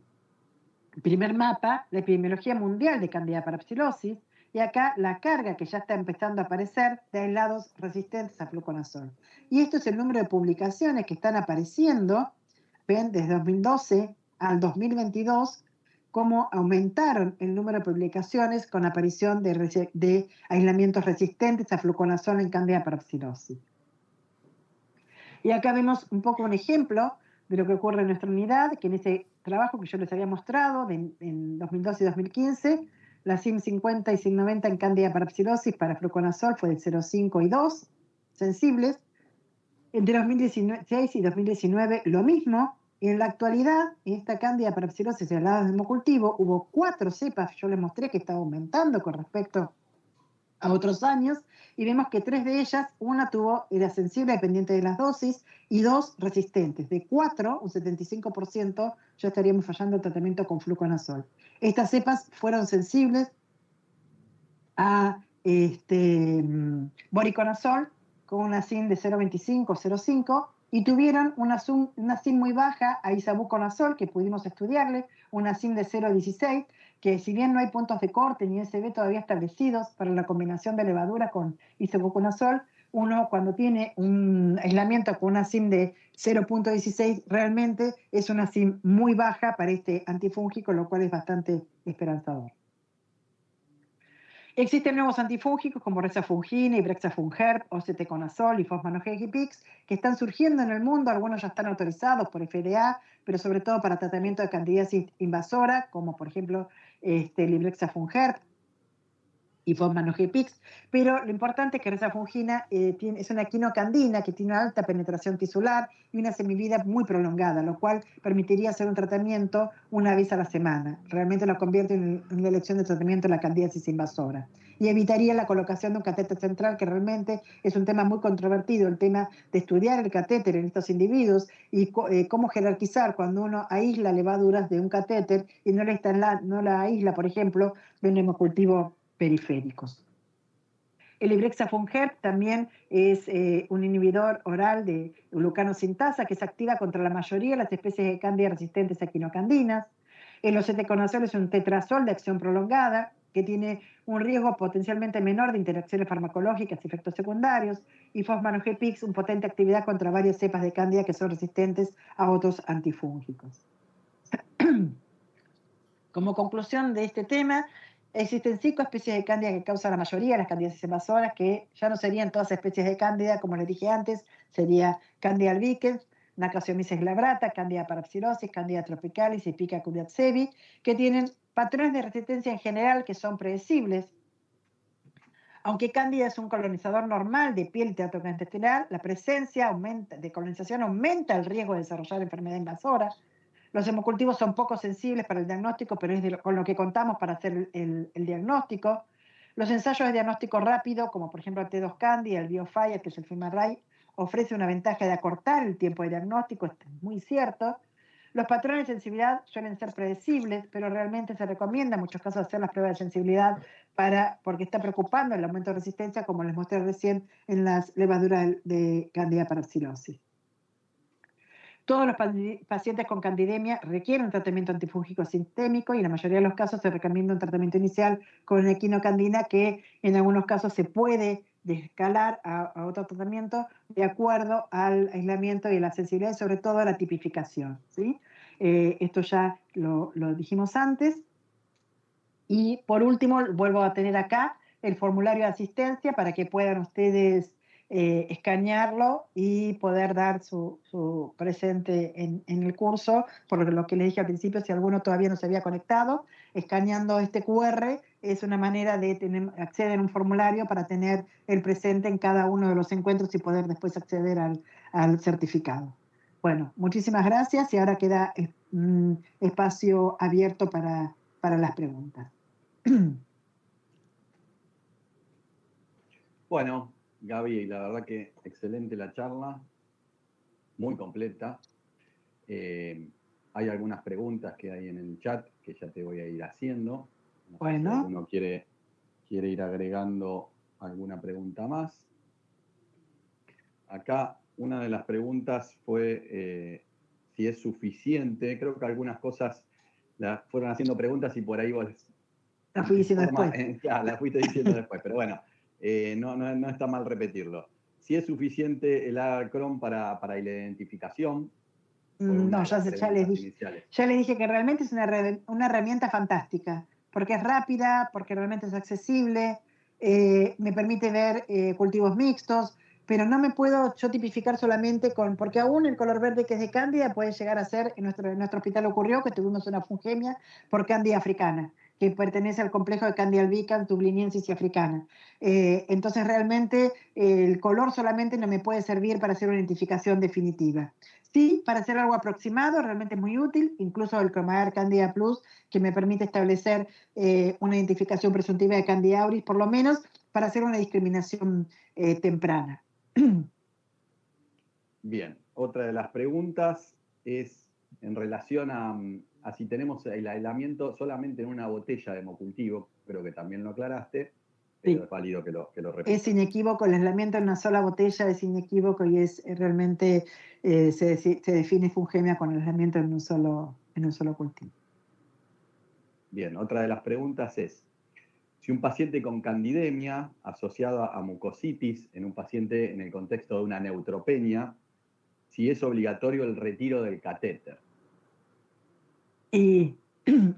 [SPEAKER 2] primer mapa la epidemiología mundial de Candida parapsilosis, y acá la carga que ya está empezando a aparecer de aislados resistentes a fluconazol. Y esto es el número de publicaciones que están apareciendo, ven, desde 2012 al 2022, cómo aumentaron el número de publicaciones con aparición de aislamientos resistentes a fluconazol en Candida parapsilosis. Y acá vemos un poco un ejemplo de lo que ocurre en nuestra unidad, que en ese trabajo que yo les había mostrado en 2012 y 2015, la CIM 50 y CIM 90 en Candida parapsilosis para fluconazol fue de 0,5 y 2 sensibles. Entre 2016 y 2019 lo mismo. Y en la actualidad, en esta Candida parapsilosis de aislados de hemocultivo, hubo 4 cepas, yo les mostré que estaba aumentando con respecto a otros años, y vemos que 3 de ellas, una era sensible dependiente de las dosis, y 2 resistentes. De 4, un 75%, ya estaríamos fallando el tratamiento con fluconazol. Estas cepas fueron sensibles a voriconazol con una SIN de 0,25 o 0,5, y tuvieron una SIN muy baja a isabuconazol, que pudimos estudiarle, una SIN de 0,16, que si bien no hay puntos de corte ni SB todavía establecidos para la combinación de levadura con isabuconazol, uno cuando tiene un aislamiento con una SIM de 0,16 realmente es una SIM muy baja para este antifúngico, lo cual es bastante esperanzador. Existen nuevos antifúngicos como rezafungina y brexafungerp, oceteconazol y fosmanogepix, que están surgiendo en el mundo. Algunos ya están autorizados por FDA, pero sobre todo para tratamiento de candidiasis invasora, como por ejemplo librexafungerp y fosmanogepix, pero lo importante es que rezafungina es una equinocandina que tiene una alta penetración tisular y una semivida muy prolongada, lo cual permitiría hacer un tratamiento una vez a la semana. Realmente lo convierte en la elección de tratamiento de la candidiasis invasora. Y evitaría la colocación de un catéter central, que realmente es un tema muy controvertido, el tema de estudiar el catéter en estos individuos y cómo jerarquizar cuando uno aísla levaduras de un catéter y no la aísla, por ejemplo, de un hemocultivo periféricos. El ibrexafungerp también es un inhibidor oral de glucanosintasa que se activa contra la mayoría de las especies de Candida resistentes a equinocandinas. El oceteconazol es un tetrazol de acción prolongada que tiene un riesgo potencialmente menor de interacciones farmacológicas y efectos secundarios, y fosmanogepix, una potente actividad contra varias cepas de Candida que son resistentes a otros antifúngicos. Como conclusión de este tema, existen 5 especies de cándida que causan la mayoría, las candidiasis invasoras, que ya no serían todas especies de cándida, como les dije antes, sería Candida albicans, Nacrocomyces glabrata, Candida parapsilosis, Candida tropicalis y Pica curiaceae, que tienen patrones de resistencia en general que son predecibles. Aunque Cándida es un colonizador normal de piel y tracto gastrointestinal, la presencia de colonización aumenta el riesgo de desarrollar enfermedad invasora. Los hemocultivos son poco sensibles para el diagnóstico, pero es con lo que contamos para hacer el diagnóstico. Los ensayos de diagnóstico rápido, como por ejemplo el T2 Candida, el BioFire, que es el FilmArray, ofrece una ventaja de acortar el tiempo de diagnóstico, esto es muy cierto. Los patrones de sensibilidad suelen ser predecibles, pero realmente se recomienda en muchos casos hacer las pruebas de sensibilidad porque está preocupando el aumento de resistencia, como les mostré recién en las levaduras de Candida parapsilosis. Todos los pacientes con candidemia requieren un tratamiento antifúngico sistémico y en la mayoría de los casos se recomienda un tratamiento inicial con equinocandina, que en algunos casos se puede escalar a otro tratamiento de acuerdo al aislamiento y la sensibilidad y sobre todo a la tipificación, ¿sí? Esto ya lo dijimos antes. Y por último, vuelvo a tener acá el formulario de asistencia para que puedan ustedes escanearlo y poder dar su presente en el curso. Por lo que les dije al principio, si alguno todavía no se había conectado, escaneando este QR es una manera de acceder a un formulario para tener el presente en cada uno de los encuentros y poder después acceder al certificado. Bueno, muchísimas gracias y ahora queda espacio abierto para las preguntas.
[SPEAKER 1] Bueno, Gaby, la verdad que excelente la charla, muy completa. Hay algunas preguntas que hay en el chat que ya te voy a ir haciendo. No sé si alguno quiere ir agregando alguna pregunta más. Acá una de las preguntas fue si es suficiente. Creo que algunas cosas las fueron haciendo preguntas y por ahí vos
[SPEAKER 2] la fui diciendo después.
[SPEAKER 1] Claro, la fuiste diciendo después, pero bueno, no está mal repetirlo. Si es suficiente el ADAR-Cron para la identificación.
[SPEAKER 2] No, ya les dije que realmente es una herramienta fantástica, porque es rápida, porque realmente es accesible, me permite ver cultivos mixtos, pero no me puedo yo tipificar solamente porque aún el color verde que es de Cándida puede llegar a ser, en nuestro hospital ocurrió que tuvimos una fungemia por Cándida africana, que pertenece al complejo de Candida albicans, dubliniensis y africana. Entonces realmente el color solamente no me puede servir para hacer una identificación definitiva. Sí, para hacer algo aproximado, realmente es muy útil, incluso el Cromaer Candida Plus, que me permite establecer una identificación presuntiva de Candida auris, por lo menos para hacer una discriminación temprana.
[SPEAKER 1] Bien, otra de las preguntas es en relación a si tenemos el aislamiento solamente en una botella de hemocultivo, creo que también lo aclaraste, pero sí, es válido que lo repita.
[SPEAKER 2] Es inequívoco, el aislamiento en una sola botella es inequívoco y es realmente se define fungemia con el aislamiento en un solo cultivo.
[SPEAKER 1] Bien, otra de las preguntas es, si un paciente con candidemia asociada a mucositis en un paciente en el contexto de una neutropenia, si es obligatorio el retiro del catéter.
[SPEAKER 2] Y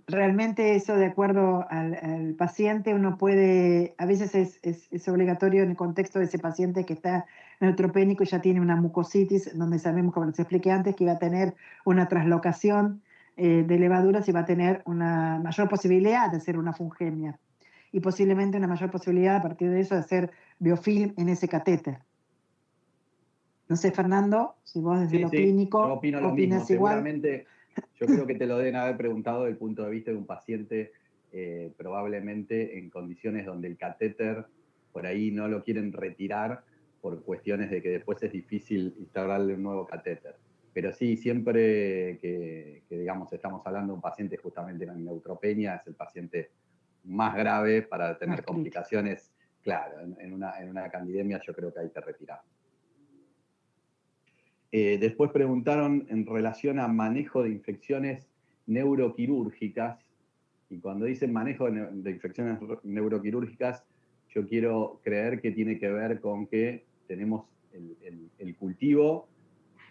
[SPEAKER 2] realmente eso, de acuerdo al paciente, uno puede, a veces es obligatorio en el contexto de ese paciente que está neutropénico y ya tiene una mucositis, donde sabemos, como les expliqué antes, que iba a tener una traslocación de levaduras y va a tener una mayor posibilidad de hacer una fungemia y posiblemente una mayor posibilidad a partir de eso de hacer biofilm en ese catéter. No sé, Fernando, si vos desde lo clínico
[SPEAKER 1] yo opino lo mismo. Igual. Seguramente, yo creo que te lo deben haber preguntado desde el punto de vista de un paciente probablemente en condiciones donde el catéter por ahí no lo quieren retirar por cuestiones de que después es difícil instalarle un nuevo catéter. Pero sí, siempre que digamos, estamos hablando de un paciente justamente en neutropenia, es el paciente más grave para tener complicaciones. Claro, en una candidemia yo creo que hay que retirar. Después preguntaron en relación a manejo de infecciones neuroquirúrgicas, y cuando dicen manejo de infecciones neuroquirúrgicas, yo quiero creer que tiene que ver con que tenemos el cultivo,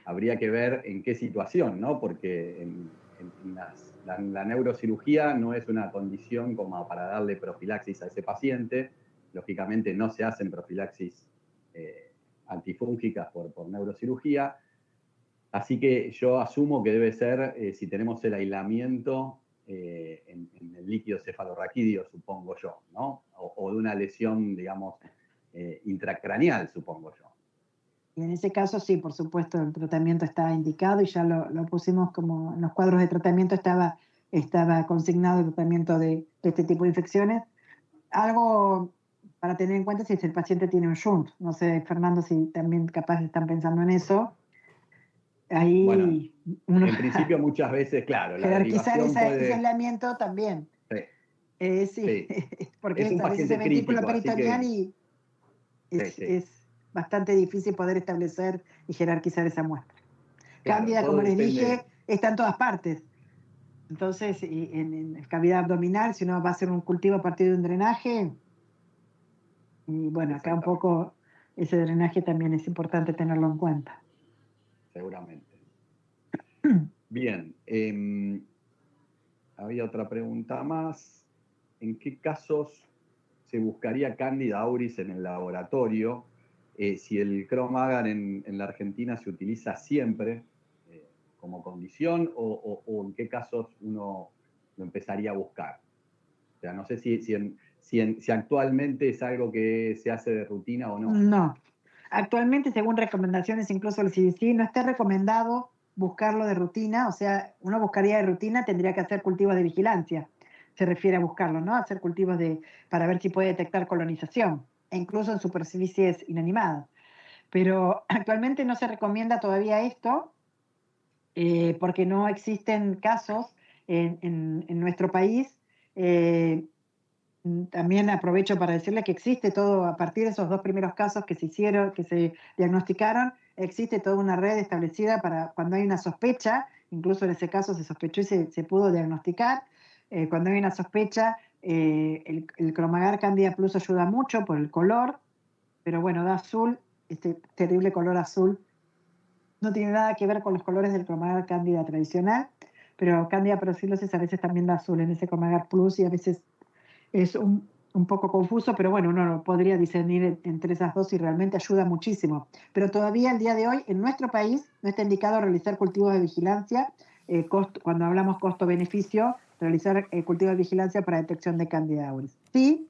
[SPEAKER 1] habría que ver en qué situación, ¿no? Porque en la neurocirugía no es una condición como para darle profilaxis a ese paciente. Lógicamente no se hacen profilaxis antifúngicas por neurocirugía. Así que yo asumo que debe ser, si tenemos el aislamiento en el líquido cefalorraquídeo, supongo yo, ¿no? O de una lesión, digamos, intracraneal, supongo yo.
[SPEAKER 2] Y en ese caso, sí, por supuesto, el tratamiento está indicado y ya lo pusimos como en los cuadros de tratamiento estaba consignado el tratamiento de este tipo de infecciones. Algo para tener en cuenta si el paciente tiene un shunt. No sé, Fernando, si también capaz están pensando en eso. Ahí
[SPEAKER 1] Bueno,
[SPEAKER 2] uno
[SPEAKER 1] en principio muchas veces, claro, la
[SPEAKER 2] jerarquizar
[SPEAKER 1] derivación
[SPEAKER 2] ese
[SPEAKER 1] puede...
[SPEAKER 2] aislamiento también.
[SPEAKER 1] Sí,
[SPEAKER 2] Sí,
[SPEAKER 1] sí.
[SPEAKER 2] porque
[SPEAKER 1] Es un
[SPEAKER 2] a veces se
[SPEAKER 1] paciente
[SPEAKER 2] ventrículo
[SPEAKER 1] crítico, así
[SPEAKER 2] peritoneal
[SPEAKER 1] que...
[SPEAKER 2] y
[SPEAKER 1] Sí, sí.
[SPEAKER 2] es bastante difícil poder establecer y jerarquizar esa muestra.
[SPEAKER 1] Claro,
[SPEAKER 2] Cándida,
[SPEAKER 1] todo
[SPEAKER 2] como les
[SPEAKER 1] depende...
[SPEAKER 2] dije, está en todas partes. Entonces, en cavidad abdominal, si uno va a hacer un cultivo a partir de un drenaje, y bueno, acá un
[SPEAKER 1] Exactamente,
[SPEAKER 2] poco ese drenaje también es importante tenerlo en cuenta.
[SPEAKER 1] seguramente. Bien, había otra pregunta más. ¿En qué casos se buscaría Candida auris en el laboratorio? Si el Chrome-Agar en la Argentina se utiliza siempre como condición o en qué casos uno lo empezaría a buscar. O sea, no sé si actualmente es algo que se hace de rutina o no.
[SPEAKER 2] No. Actualmente, según recomendaciones, incluso el CDC, no está recomendado buscarlo de rutina, o sea, uno buscaría de rutina, tendría que hacer cultivos de vigilancia, se refiere a buscarlo, ¿no? Hacer cultivos para ver si puede detectar colonización, e incluso en superficies inanimadas. Pero actualmente no se recomienda todavía esto, porque no existen casos en nuestro país. También aprovecho para decirle que existe todo, a partir de esos 2 primeros casos que se hicieron, que se diagnosticaron, existe toda una red establecida para cuando hay una sospecha, incluso en ese caso se sospechó y se pudo diagnosticar. Cuando hay una sospecha, el Cromagar Candida Plus ayuda mucho por el color, pero bueno, da azul, este terrible color azul. No tiene nada que ver con los colores del Cromagar Candida tradicional, pero Candida parasilosis a veces también da azul en ese Cromagar Plus y a veces es un poco confuso, pero bueno, uno podría discernir entre esas dos y realmente ayuda muchísimo. Pero todavía el día de hoy en nuestro país no está indicado realizar cultivos de vigilancia, cuando hablamos costo-beneficio, realizar cultivos de vigilancia para detección de Candida auris. Sí,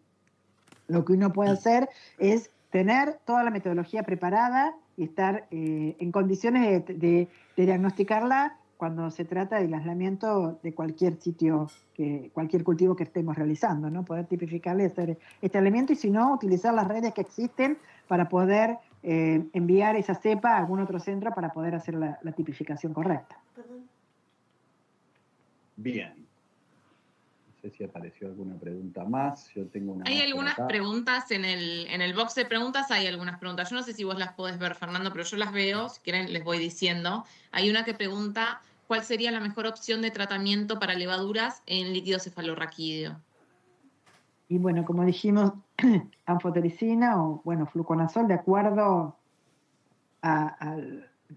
[SPEAKER 2] lo que uno puede hacer es tener toda la metodología preparada y estar en condiciones de diagnosticarla cuando se trata del aislamiento de cualquier sitio, cualquier cultivo que estemos realizando, ¿no? Poder tipificarle y hacer este aislamiento y si no, utilizar las redes que existen para poder enviar esa cepa a algún otro centro para poder hacer la tipificación correcta.
[SPEAKER 1] Bien. No sé si apareció alguna pregunta más. Yo tengo una
[SPEAKER 3] Hay
[SPEAKER 1] más por
[SPEAKER 3] algunas
[SPEAKER 1] acá.
[SPEAKER 3] preguntas en el box de preguntas, hay algunas preguntas. Yo no sé si vos las podés ver, Fernando, pero yo las veo, si quieren les voy diciendo. Hay una que pregunta, ¿cuál sería la mejor opción de tratamiento para levaduras en líquido cefalorraquídeo?
[SPEAKER 2] Y bueno, como dijimos, anfotericina o bueno, fluconazol, de acuerdo a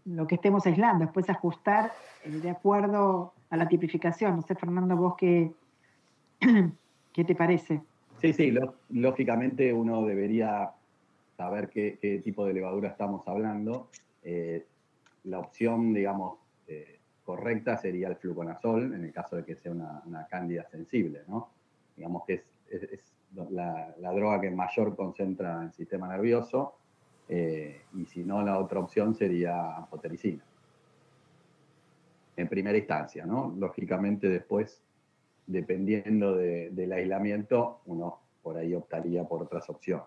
[SPEAKER 2] lo que estemos aislando, después ajustar de acuerdo a la tipificación. No sé, Fernando, vos qué te parece.
[SPEAKER 1] Sí, sí, lógicamente uno debería saber qué tipo de levadura estamos hablando. La opción, digamos, correcta sería el fluconazol, en el caso de que sea una cándida sensible, ¿no? Digamos que es la droga que mayor concentra en el sistema nervioso, y si no, la otra opción sería anfotericina. En primera instancia, ¿no? Lógicamente después, dependiendo del aislamiento, uno por ahí optaría por otras opciones.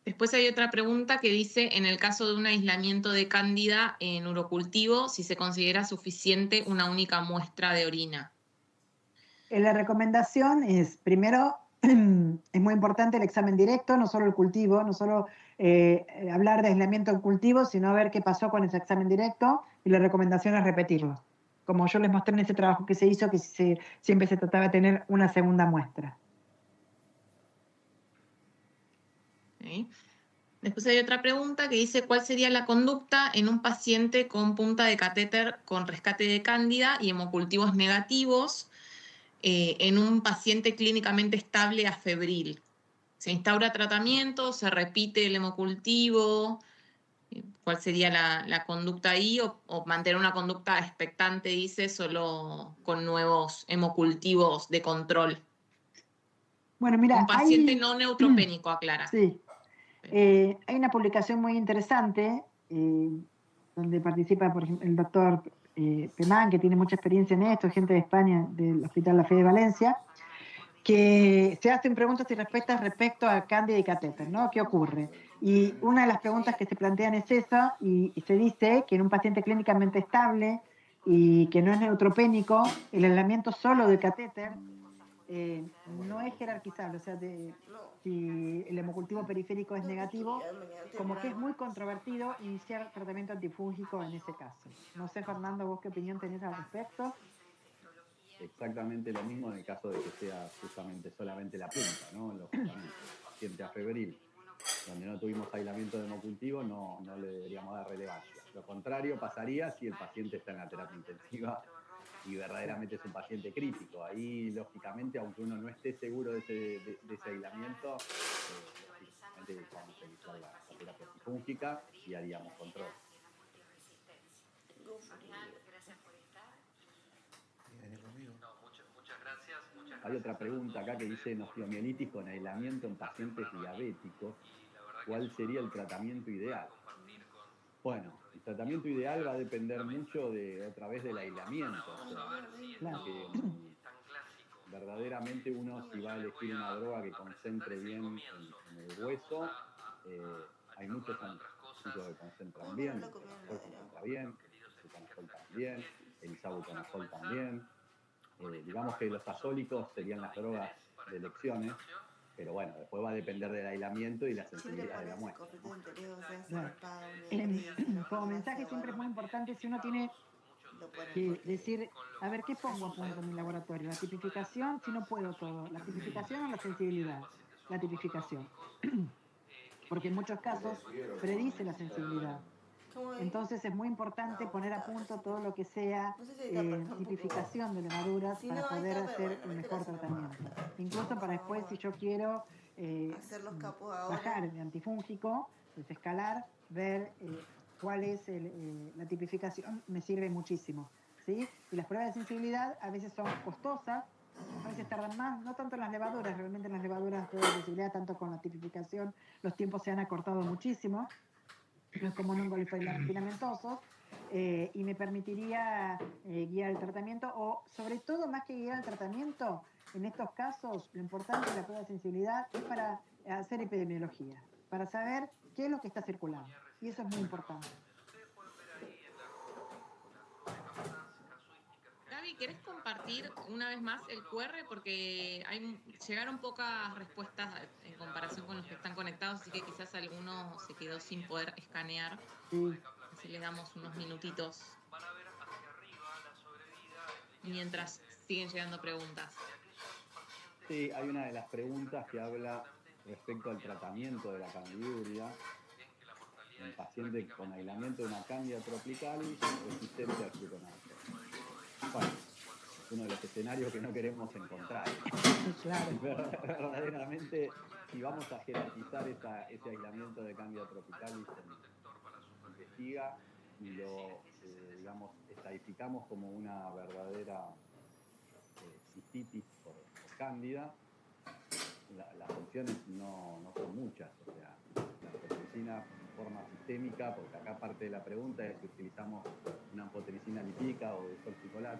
[SPEAKER 3] Después hay otra pregunta que dice, en el caso de un aislamiento de cándida en urocultivo, si se considera suficiente una única muestra de orina.
[SPEAKER 2] La recomendación es, primero, es muy importante el examen directo, no solo el cultivo, no solo hablar de aislamiento en cultivo, sino ver qué pasó con ese examen directo, y la recomendación es repetirlo. Como yo les mostré en ese trabajo que se hizo, que siempre se trataba de tener una segunda muestra.
[SPEAKER 3] ¿Sí? Después hay otra pregunta que dice, ¿cuál sería la conducta en un paciente con punta de catéter con rescate de cándida y hemocultivos negativos en un paciente clínicamente estable a febril? ¿Se instaura tratamiento? ¿Se repite el hemocultivo? ¿Cuál sería la conducta ahí? ¿O mantener una conducta expectante, dice, solo con nuevos hemocultivos de control?
[SPEAKER 2] Bueno, mira,
[SPEAKER 3] Un paciente no neutropénico, aclara.
[SPEAKER 2] Sí. Hay una publicación muy interesante donde participa, por ejemplo, el doctor Pemán, que tiene mucha experiencia en esto, gente de España, del Hospital La Fe de Valencia, que se hacen preguntas y respuestas respecto a cándida y catéter, ¿no? ¿Qué ocurre? Y una de las preguntas que se plantean es esa, y se dice que en un paciente clínicamente estable y que no es neutropénico, el aislamiento solo del catéter no es jerarquizable, o sea, si el hemocultivo periférico es negativo, como que es muy controvertido iniciar tratamiento antifúngico en ese caso. No sé, Fernando, ¿vos qué opinión tenés al respecto?
[SPEAKER 1] Exactamente lo mismo en el caso de que sea justamente solamente la punta, ¿no? Lógicamente, paciente a febril, donde no tuvimos aislamiento de hemocultivo, no le deberíamos dar relevancia. Lo contrario pasaría si el paciente está en la terapia intensiva y verdaderamente es un paciente crítico. Ahí, lógicamente, aunque uno no esté seguro de ese aislamiento, lógicamente vamos a iniciar la terapia antifúngica y haríamos control. Hay otra pregunta acá que dice, en osteomielitis con aislamiento en pacientes diabéticos, ¿cuál sería el tratamiento ideal? Bueno, el tratamiento ideal va a depender mucho otra vez del aislamiento. O sea, que verdaderamente uno, si va a elegir una droga que concentre bien en el hueso, hay muchos analgésicos que concentran bien, el Ketorolac concentra bien, el Butanol también, el Isavuconazol también. Digamos que los azólicos serían las drogas de elecciones, pero bueno, después va a depender del aislamiento y la sensibilidad de la muestra, ¿no?
[SPEAKER 2] Como mensaje siempre es muy importante si uno tiene que decir, a ver, ¿qué pongo a punto en mi laboratorio? La tipificación, si no puedo todo. La tipificación o la sensibilidad. La tipificación. Porque en muchos casos predice la sensibilidad. Entonces es muy importante poner a punto todo lo que sea tipificación de levaduras para poder hacer el mejor tratamiento. Incluso para después, si yo quiero bajar el antifúngico, desescalar, ver cuál es la tipificación, me sirve muchísimo. ¿Sí? Y las pruebas de sensibilidad a veces son costosas, a veces tardan más, no tanto en las levaduras, realmente en las levaduras, las pruebas de sensibilidad, tanto con la tipificación, los tiempos se han acortado muchísimo, no es como en hongos filamentosos, y me permitiría guiar el tratamiento, o sobre todo, más que guiar el tratamiento, en estos casos, lo importante de la prueba de sensibilidad es para hacer epidemiología, para saber qué es lo que está circulando, y eso es muy importante.
[SPEAKER 3] Gaby, ¿querés compartir una vez más el QR? Porque llegaron pocas respuestas en comparación con los que están conectados, así que quizás alguno se quedó sin poder escanear.
[SPEAKER 2] Sí.
[SPEAKER 3] Así les damos unos minutitos mientras siguen llegando preguntas.
[SPEAKER 1] Sí, hay una de las preguntas que habla respecto al tratamiento de la candidiuria en paciente con aislamiento de una Candida tropicalis resistente al fluconazol. Bueno, es uno de los escenarios que no queremos encontrar.
[SPEAKER 2] Claro.
[SPEAKER 1] Verdaderamente, si vamos a jerarquizar ese aislamiento de Candida tropicalis, se investiga y lo, digamos, estadificamos como una verdadera cistitis por Cándida, las opciones no son muchas. O sea, la anfotericina en forma sistémica, porque acá parte de la pregunta es si utilizamos una anfotericina lipídica o desoxicolato.